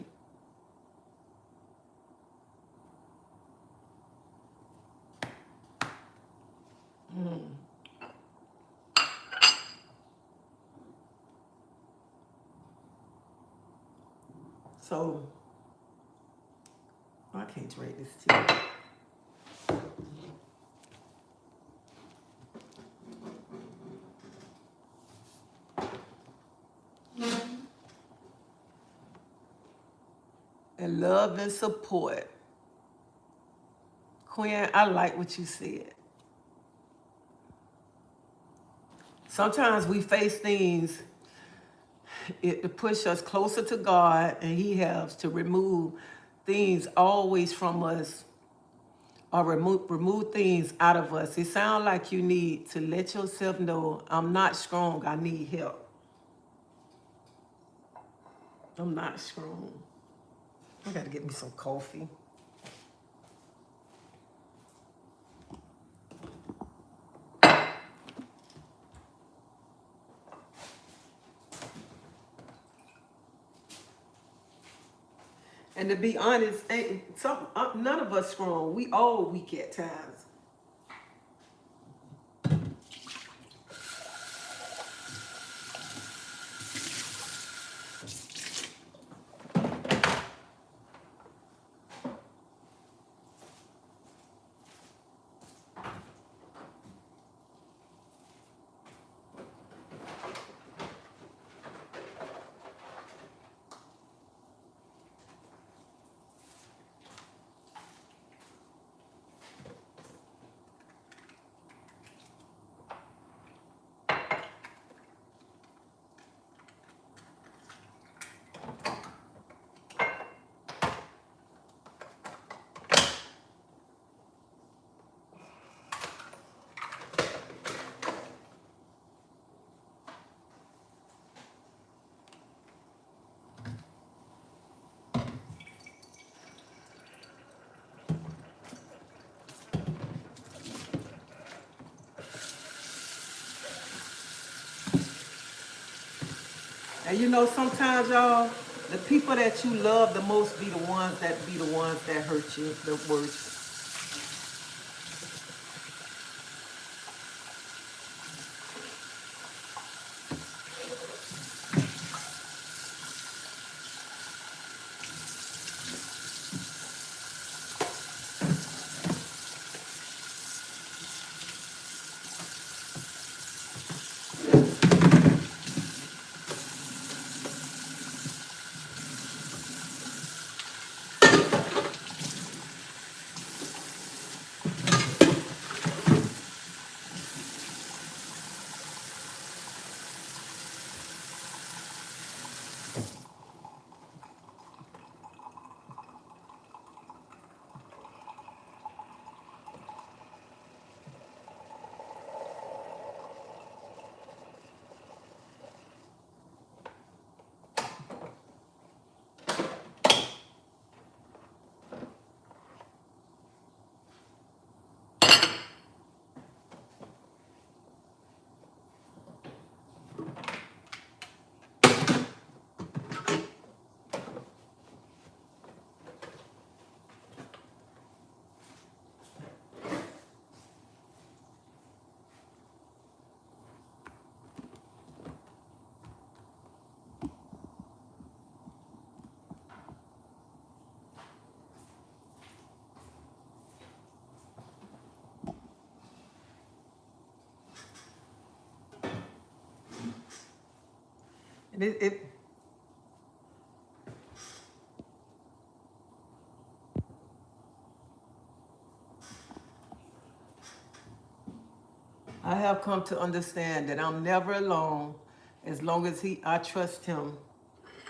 So I can't drink this tea. And love and support. Queen, I like what you said. Sometimes we face things to push us closer to God, and He has to remove things always from us, or remove things out of us. It sounds like you need to let yourself know, I'm not strong, I need help. I'm not strong. I gotta get me some coffee. And to be honest, none of us strong. We all weak at times. And you know, sometimes y'all, the people that you love the most be the ones that hurt you the worst. And I have come to understand that I'm never alone as long as I trust Him.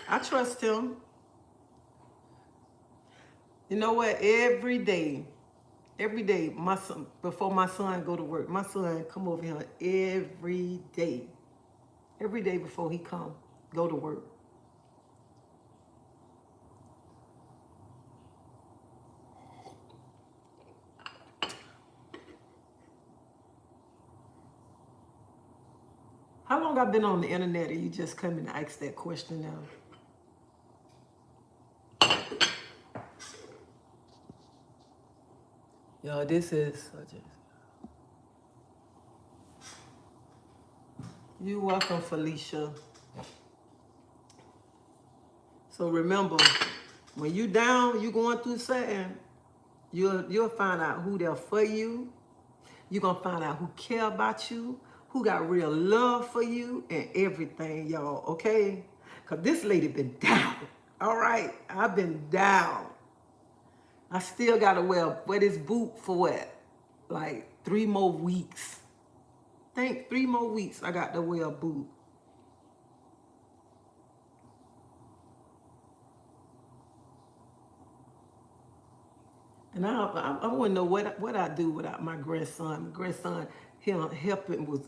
I trust Him. You know what? Every day, my son, before my son go to work, my son come over here every day before he go to work. How long I've been on the internet and you just come and ask that question now? Yo, this is such a... You're welcome, Felicia. So So remember, when you down, you going through something, you'll find out who there for you. You're going to find out who care about you, who got real love for you, and everything, y'all, okay? Because this lady been down, all right? I've been down. I still got to wear this boot for what? Like 3 more weeks. Think 3 more weeks I got to wear a boot. And I want to know what I do without my grandson. My grandson, him helping with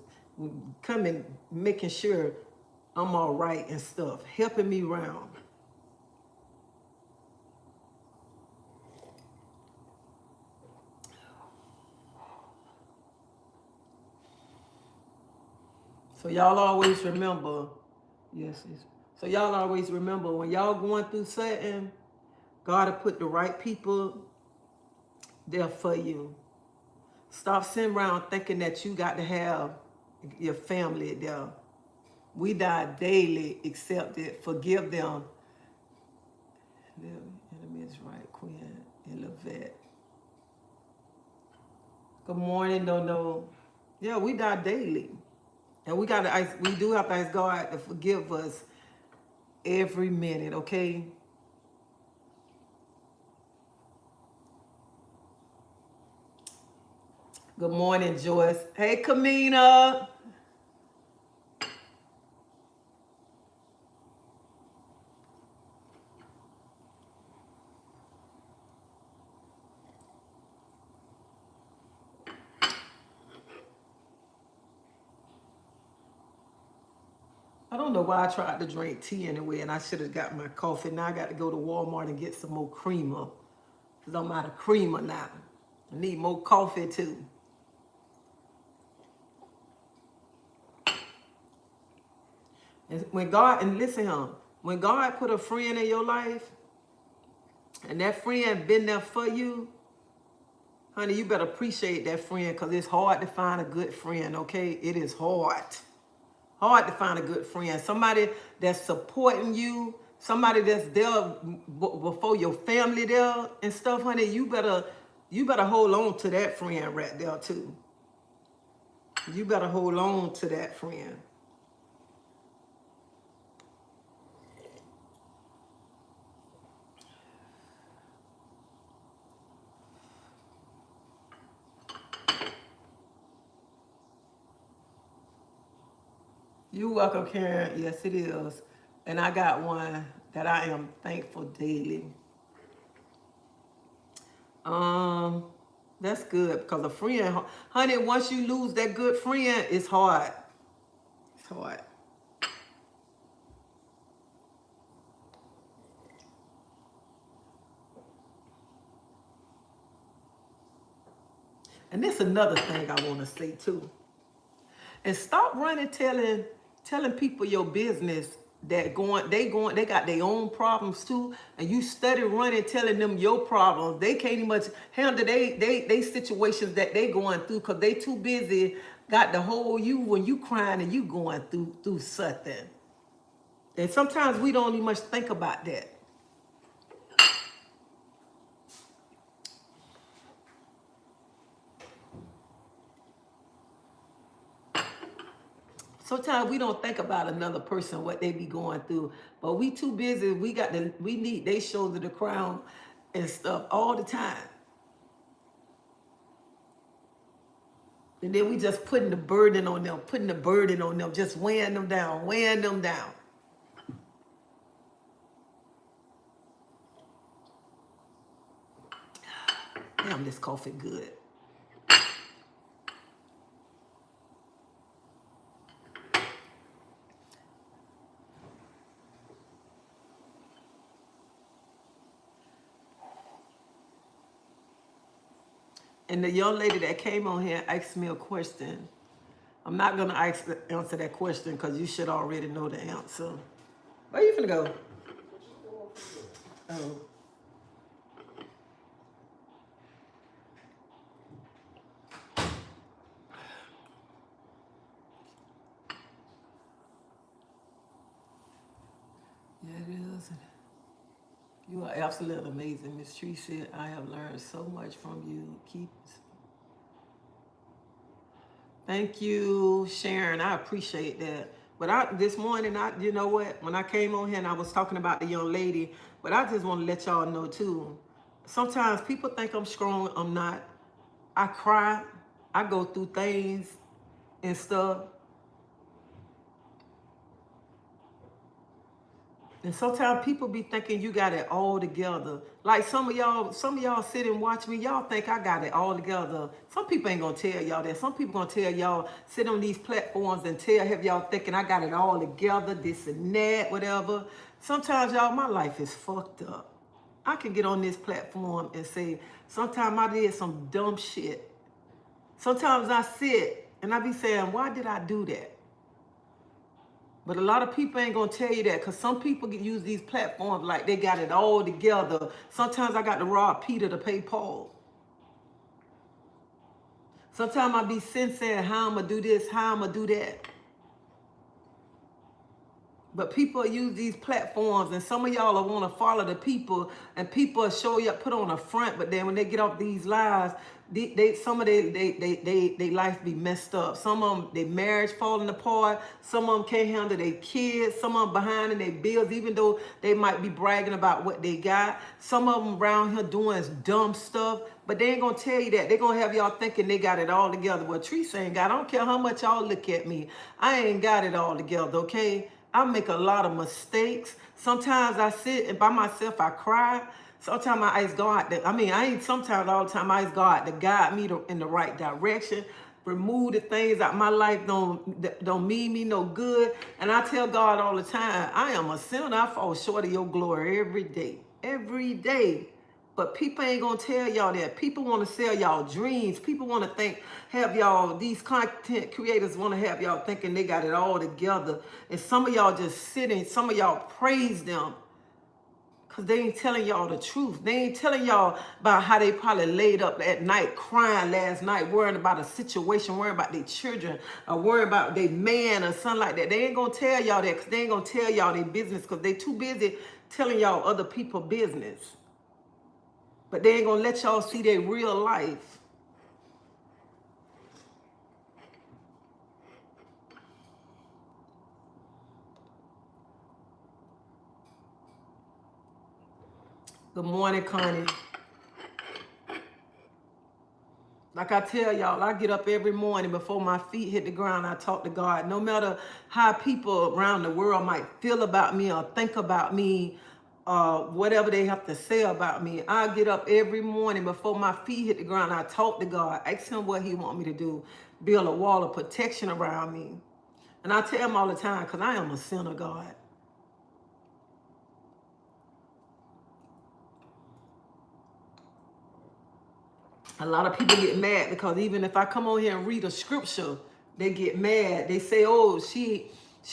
coming, making sure I'm all right and stuff, helping me around. So y'all always remember, yes. So y'all always remember when y'all going through something, God will put the right people there for you. Stop sitting around thinking that you got to have your family there. We die daily, accept it, forgive them. Enemy is right, Queen and Levette. Good morning, no. Yeah, we die daily. And we do have to ask God to forgive us every minute, okay? Good morning, Joyce. Hey, Kamina. I don't know why I tried to drink tea anyway, and I should have got my coffee. Now I got to go to Walmart and get some more creamer, because I'm out of creamer now. I need more coffee, too. And when God put a friend in your life, and that friend been there for you, honey, you better appreciate that friend, because it's hard to find a good friend, okay? It is hard. Hard to find a good friend. Somebody that's supporting you, somebody that's there before your family there and stuff, honey. You better hold on to that friend right there too. You better hold on to that friend. You welcome, Karen. Yes, it is. And I got one that I am thankful daily. That's good, because a friend, honey, once you lose that good friend, it's hard. It's hard. And this is another thing I want to say too. And stop running telling people your business that they got their own problems too, and you study running telling them your problems. They can't even much handle they situations that they going through, because they too busy got the whole you when you crying and you going through something. And sometimes we don't even much think about that. Sometimes we don't think about another person, what they be going through, but we too busy. We need they shoulder the crown and stuff all the time. And then we just putting the burden on them, just weighing them down. Damn, this coffee good. And the young lady that came on here asked me a question. I'm not gonna answer that question, because you should already know the answer. Where you finna go? Oh. Yeah, it is. You are absolutely amazing, Miss Treasie. I have learned so much from you. Thank you, Sharon. I appreciate that. But this morning, you know what? When I came on here and I was talking about the young lady, but I just want to let y'all know too. Sometimes people think I'm strong. I'm not. I cry. I go through things and stuff. And sometimes people be thinking you got it all together. Like some of y'all sit and watch me. Y'all think I got it all together. Some people ain't gonna tell y'all that. Some people gonna tell y'all sit on these platforms and have y'all thinking I got it all together, this and that, whatever. Sometimes y'all, my life is fucked up. I can get on this platform and say, sometimes I did some dumb shit. Sometimes I sit and I be saying, why did I do that? But a lot of people ain't gonna tell you that because some people use these platforms like they got it all together. Sometimes I got to rob Peter to pay Paul. Sometimes I be saying how I'm gonna do this, how I'm gonna do that. But people use these platforms, and some of y'all will want to follow the people, and people will show you up, put on a front. But then when they get off these lives, some of they life be messed up. Some of them, their marriage falling apart. Some of them can't handle their kids. Some of them behind in their bills, even though they might be bragging about what they got. Some of them around here doing dumb stuff, but they ain't gonna tell you that. They gonna have y'all thinking they got it all together. Well, Treasie ain't got. I don't care how much y'all look at me. I ain't got it all together. Okay. I make a lot of mistakes. Sometimes I sit and by myself, I cry. Sometimes I ask God that, I ain't sometimes all the time, I ask God to guide me in the right direction. Remove the things out my life don't mean me no good. And I tell God all the time, I am a sinner. I fall short of your glory every day. Every day. But people ain't gonna tell y'all that. People want to sell y'all dreams. People want to have y'all, these content creators want to have y'all thinking they got it all together. And some of y'all just sitting, some of y'all praise them because they ain't telling y'all the truth. They ain't telling y'all about how they probably laid up at night crying last night, worrying about a situation, worrying about their children, or worrying about their man or something like that. They ain't gonna tell y'all that because they ain't gonna tell y'all their business because they too busy telling y'all other people's business. But they ain't gonna let y'all see their real life. Good morning, Connie. Like I tell y'all, I get up every morning before my feet hit the ground. I talk to God. No matter how people around the world might feel about me or think about me, whatever they have to say about me, I get up every morning before my feet hit the ground. I talk to God, ask him what he want me to do, build a wall of protection around me. And I tell him all the time, because I am a sinner, God. A lot of people get mad because even if I come on here and read a scripture, they get mad. They say, "Oh, she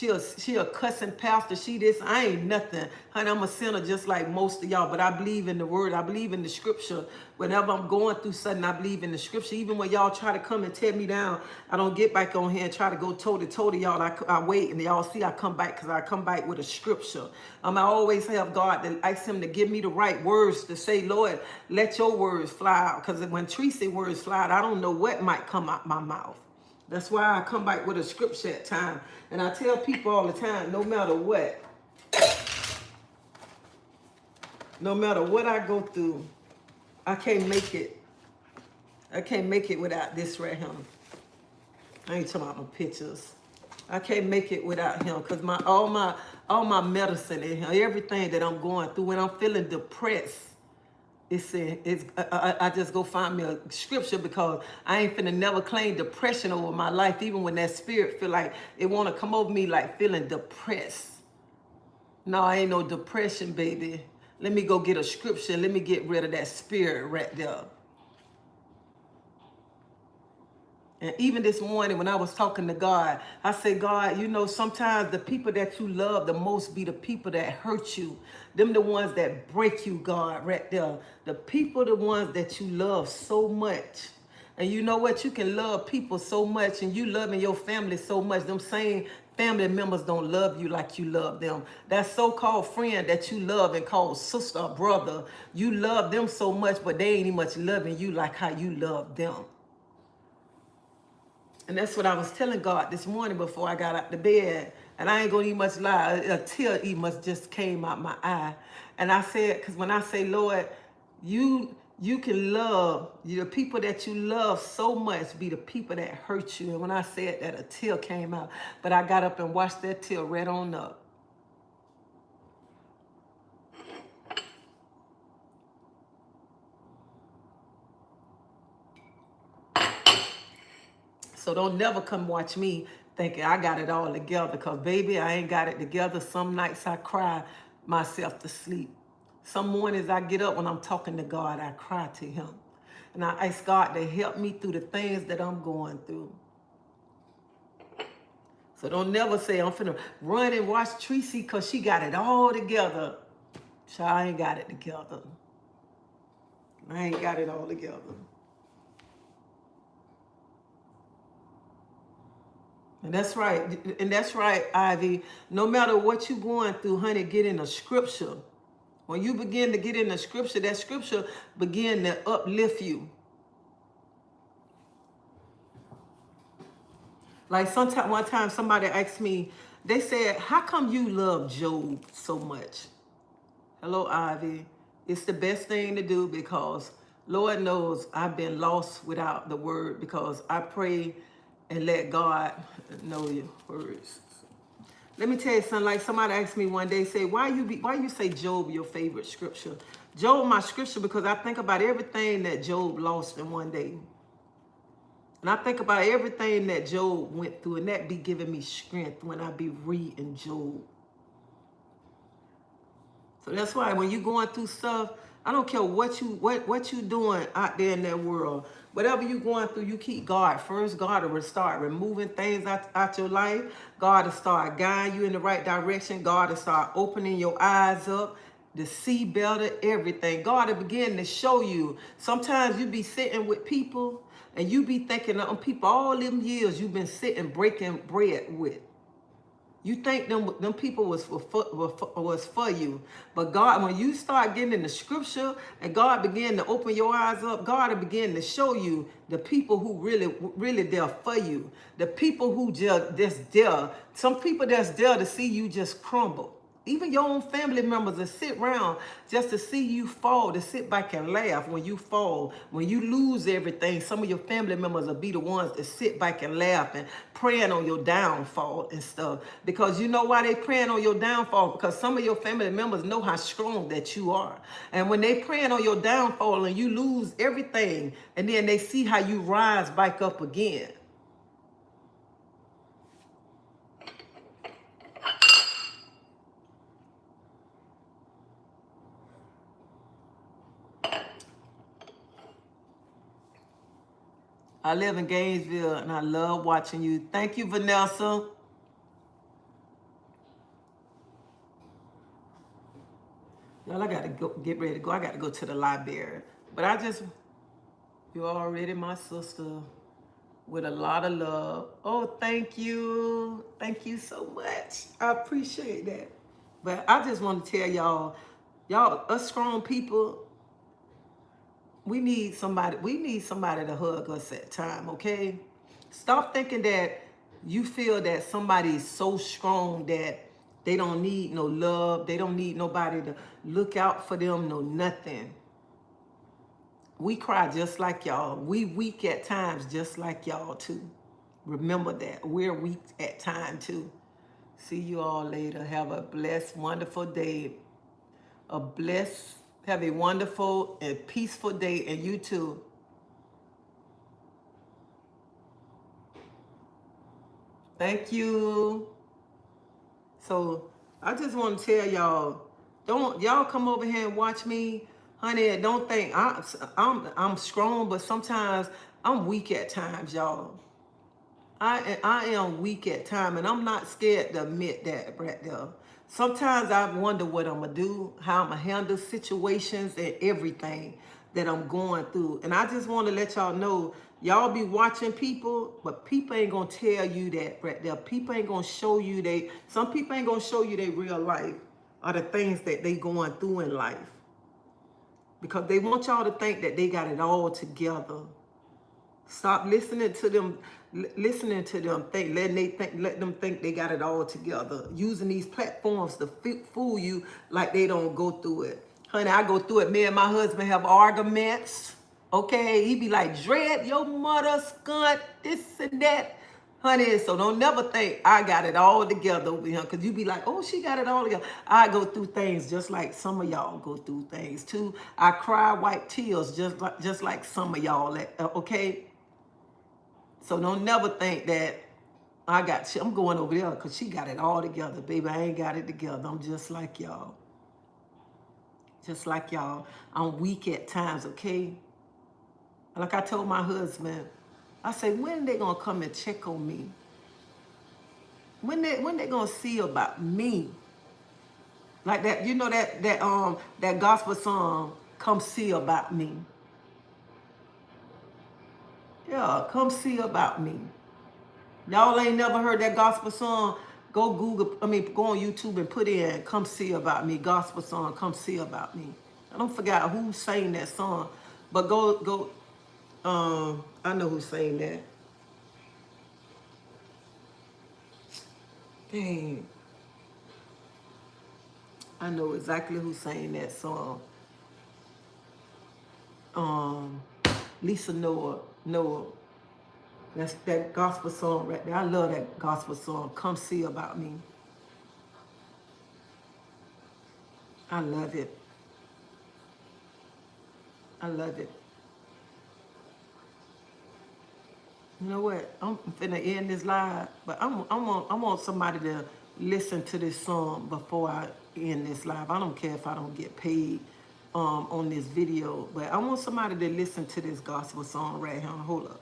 a cussing pastor. She this. I ain't nothing, honey. I'm a sinner just like most of y'all. But I believe in the word. I believe in the scripture. Whenever I'm going through something, I believe in the scripture. Even when y'all try to come and tear me down, I don't get back on here and try to go toe to toe to y'all. I wait and y'all see I come back because I come back with a scripture. I always have God to ask him to give me the right words to say, Lord, let your words fly out. Because when Treasie words fly out, I don't know what might come out my mouth. That's why I come back with a scripture at time. And I tell people all the time, no matter what I go through, I can't make it. I can't make it without this right here. I ain't talking about my pictures. I can't make it without him because all my medicine in here, everything that I'm going through, when I'm feeling depressed, I just go find me a scripture because I ain't finna never claim depression over my life, even when that spirit feel like it want to come over me like feeling depressed. No, I ain't no depression, baby. Let me go get a scripture. Let me get rid of that spirit right there. And even this morning when I was talking to God, I said, God, you know, sometimes the people that you love the most be the people that hurt you. Them the ones that break you, God, right there. The people, the ones that you love so much. And you know what? You can love people so much, and you loving your family so much. Them same family members don't love you like you love them. That so-called friend that you love and call sister or brother, you love them so much, but they ain't even much loving you like how you love them. And that's what I was telling God this morning before I got out the bed. And I ain't gonna even much lie, a tear even much just came out my eye. And I said, because when I say, Lord, you can love, the people that you love so much be the people that hurt you. And when I said that, a tear came out. But I got up and washed that tear right on up. So don't never come watch me thinking I got it all together. Because, baby, I ain't got it together. Some nights I cry myself to sleep. Some mornings I get up when I'm talking to God, I cry to him. And I ask God to help me through the things that I'm going through. So don't never say I'm finna run and watch Treasie because she got it all together. So I ain't got it together. I ain't got it all together. And that's right, Ivy. No matter what you're going through, honey, get in a scripture. When you begin to get in the scripture, that scripture begin to uplift you. Like one time somebody asked me, they said, how come you love Job so much? Hello, Ivy. It's the best thing to do because Lord knows I've been lost without the word because I pray and let God know your words. Let me tell you something. Like somebody asked me one day, say, why you say Job your favorite scripture? Job my scripture because I think about everything that Job lost in one day. And I think about everything that Job went through, and that be giving me strength when I be reading Job. So that's why when you going through stuff, I don't care what you doing out there in that world. Whatever you going through, you keep God first. God will start removing things out your life. God will start guiding you in the right direction. God will start opening your eyes up to see better, everything. God will begin to show you. Sometimes you be sitting with people and you be thinking of people all them years you've been sitting breaking bread with. You think them people was for you. But God, when you start getting in the scripture and God began to open your eyes up, God will begin to show you the people who really there for you. The people who just there. Some people that's there to see you just crumble. Even your own family members that sit around just to see you fall, to sit back and laugh when you fall. When you lose everything, some of your family members will be the ones that sit back and laugh and praying on your downfall and stuff. Because you know why they praying on your downfall? Because some of your family members know how strong that you are. And when they praying on your downfall and you lose everything, and then they see how you rise back up again. I live in Gainesville, and I love watching you. Thank you, Vanessa. Y'all, I got to get ready to go. I got to go to the library. But you're already my sister with a lot of love. Oh, thank you. Thank you so much. I appreciate that. But I just want to tell y'all, us strong people, we need somebody to hug us at time, okay? Stop thinking that you feel that somebody is so strong that they don't need no love, they don't need nobody to look out for them, no nothing. We cry just like y'all. We weak at times just like y'all too. Remember that. We're weak at times too. See you all later. Have a blessed, wonderful day. Have a wonderful and peaceful day, and you too. Thank you. So I just want to tell y'all, don't y'all come over here and watch me, honey. Don't think I'm strong, but sometimes I'm weak at times, y'all. I am weak at times, and I'm not scared to admit that right there. Sometimes I wonder what I'm going to do, how I'm going to handle situations and everything that I'm going through. And I just want to let y'all know Y'all be watching people, but people ain't gonna tell you that right there. People ain't gonna show you some people ain't gonna show you their real life or the things that they going through in life. Because they want y'all to think that they got it all together. Stop listening to them, let them think they got it all together. Using these platforms to fool you like they don't go through it. Honey, I go through it. Me and my husband have arguments. Okay, he be like, Dread, your mother skunt, this and that. Honey, so don't never think I got it all together over here. Because you be like, oh, she got it all together. I go through things just like some of y'all go through things too. I cry white tears just like some of y'all, okay? So don't never think that I'm going over there because she got it all together. Baby, I ain't got it together. I'm just like y'all. Just like y'all. I'm weak at times, okay? Like I told my husband, I said, when they gonna come and check on me? When they gonna see about me? Like that, you know that gospel song, Come See About Me. Yeah, come see about me. Y'all ain't never heard that gospel song? Go go on YouTube and put in Come See About Me, gospel song, Come See About Me. I don't forget who sang that song, but go, I know who sang that. Dang. I know exactly who sang that song. Lisa Noah. That's that gospel song right there. I love that gospel song, Come See About Me. I love it. I love it. You know what? I'm finna end this live, but I want somebody to listen to this song before I end this live. I don't care if I don't get paid on this video, but I want somebody to listen to this gospel song right here. Hold up.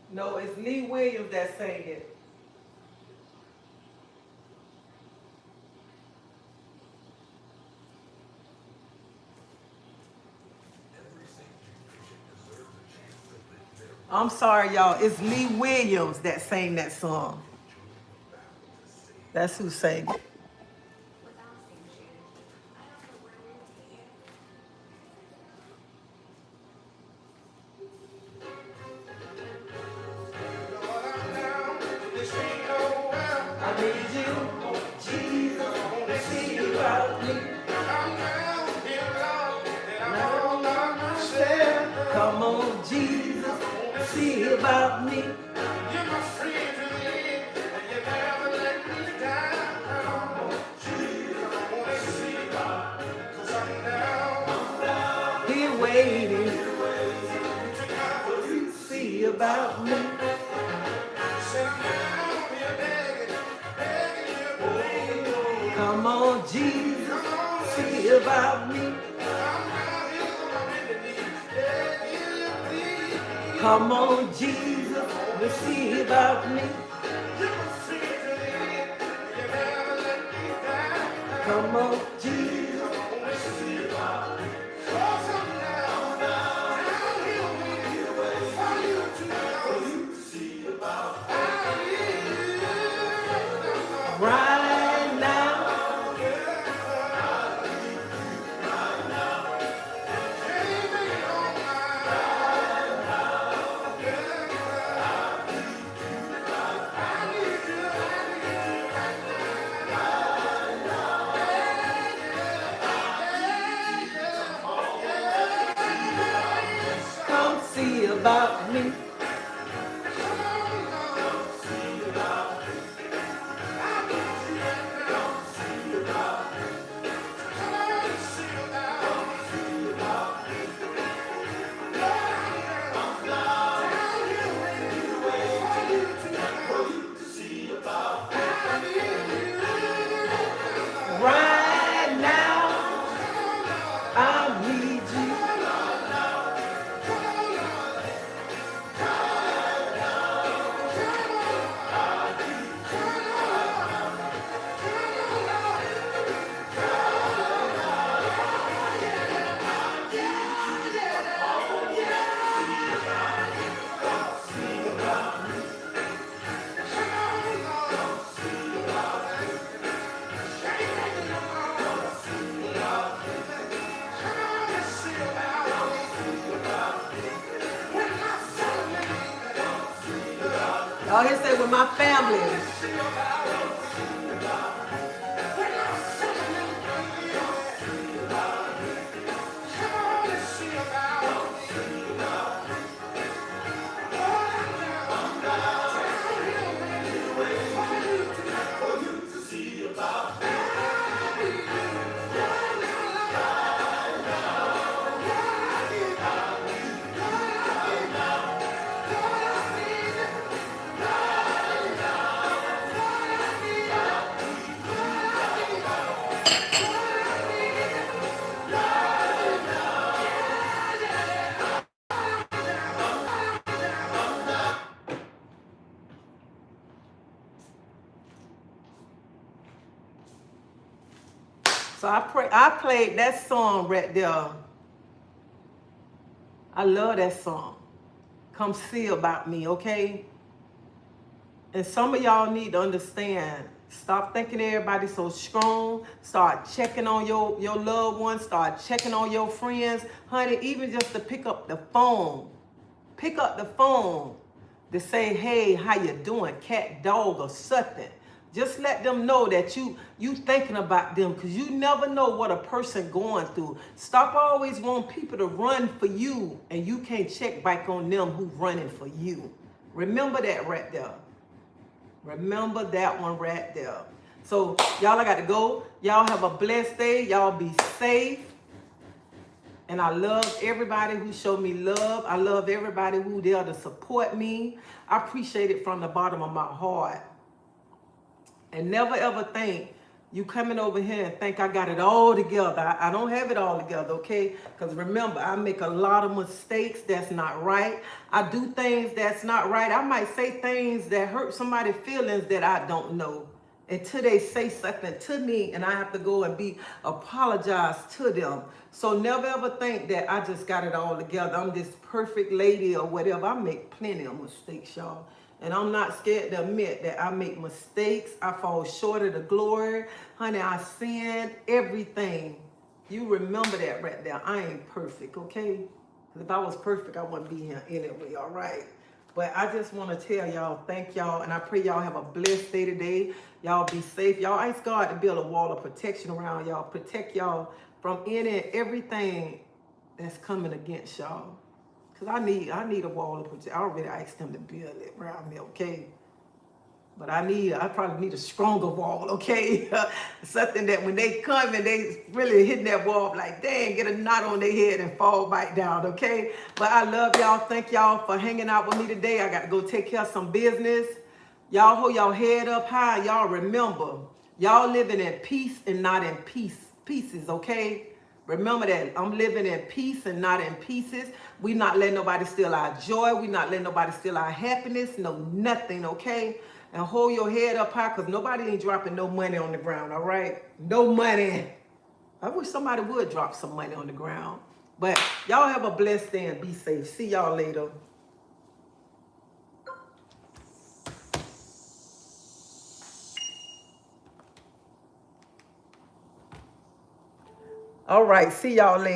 No, it's Lee Williams that sang it. I'm sorry, y'all. It's Lee Williams that sang that song. That's who sang it. I need you, Jesus, to see about me. Come on, Jesus, see about me. You're my friend to the end, and you never let me down. Come on, Jesus, I want to see about me. 'Cause I'm down, here waiting to see about me. Come on, Jesus, see about me. Come on, Jesus, see about me. Come on, Jesus, see about me. Right now, about me. Right now, I need you. Y'all hear say with my family. So I played that song right there. I love that song. Come see about me, okay? And some of y'all need to understand. Stop thinking everybody's so strong. Start checking on your loved ones. Start checking on your friends. Honey, even just to pick up the phone. Pick up the phone to say, hey, how you doing? Cat, dog, or something. Just let them know that you thinking about them, because you never know what a person going through. Stop always wanting people to run for you and you can't check back on them who running for you. Remember that right there. Remember that one right there. So y'all, I got to go. Y'all have a blessed day. Y'all be safe. And I love everybody who showed me love. I love everybody who there to support me. I appreciate it from the bottom of my heart. And never ever think you coming over here and think I got it all together. I don't have it all together, okay? Because remember, I make a lot of mistakes that's not right. I do things that's not right. I might say things that hurt somebody's feelings that I don't know, until they say something to me and I have to go and apologize to them. So never ever think that I just got it all together. I'm this perfect lady or whatever. I make plenty of mistakes, y'all. And I'm not scared to admit that I make mistakes. I fall short of the glory. Honey, I sin, everything. You remember that right there. I ain't perfect, okay? Because if I was perfect, I wouldn't be here anyway, all right? But I just want to tell y'all, thank y'all. And I pray y'all have a blessed day today. Y'all be safe. Y'all ask God to build a wall of protection around y'all. Protect y'all from any and everything that's coming against y'all. Because I need a wall of protection. I already asked them to build it around me, okay? But I probably need a stronger wall, okay? Something that when they come and they really hitting that wall, like, dang, get a knot on their head and fall back down, okay? But I love y'all. Thank y'all for hanging out with me today. I got to go take care of some business. Y'all hold y'all head up high. Y'all remember, y'all living in peace and not in pieces, okay? Remember that. I'm living in peace and not in pieces. We not letting nobody steal our joy. We not letting nobody steal our happiness. No, nothing, okay? And hold your head up high, because nobody ain't dropping no money on the ground, all right? No money. I wish somebody would drop some money on the ground. But y'all have a blessed day and be safe. See y'all later. All right, see y'all later.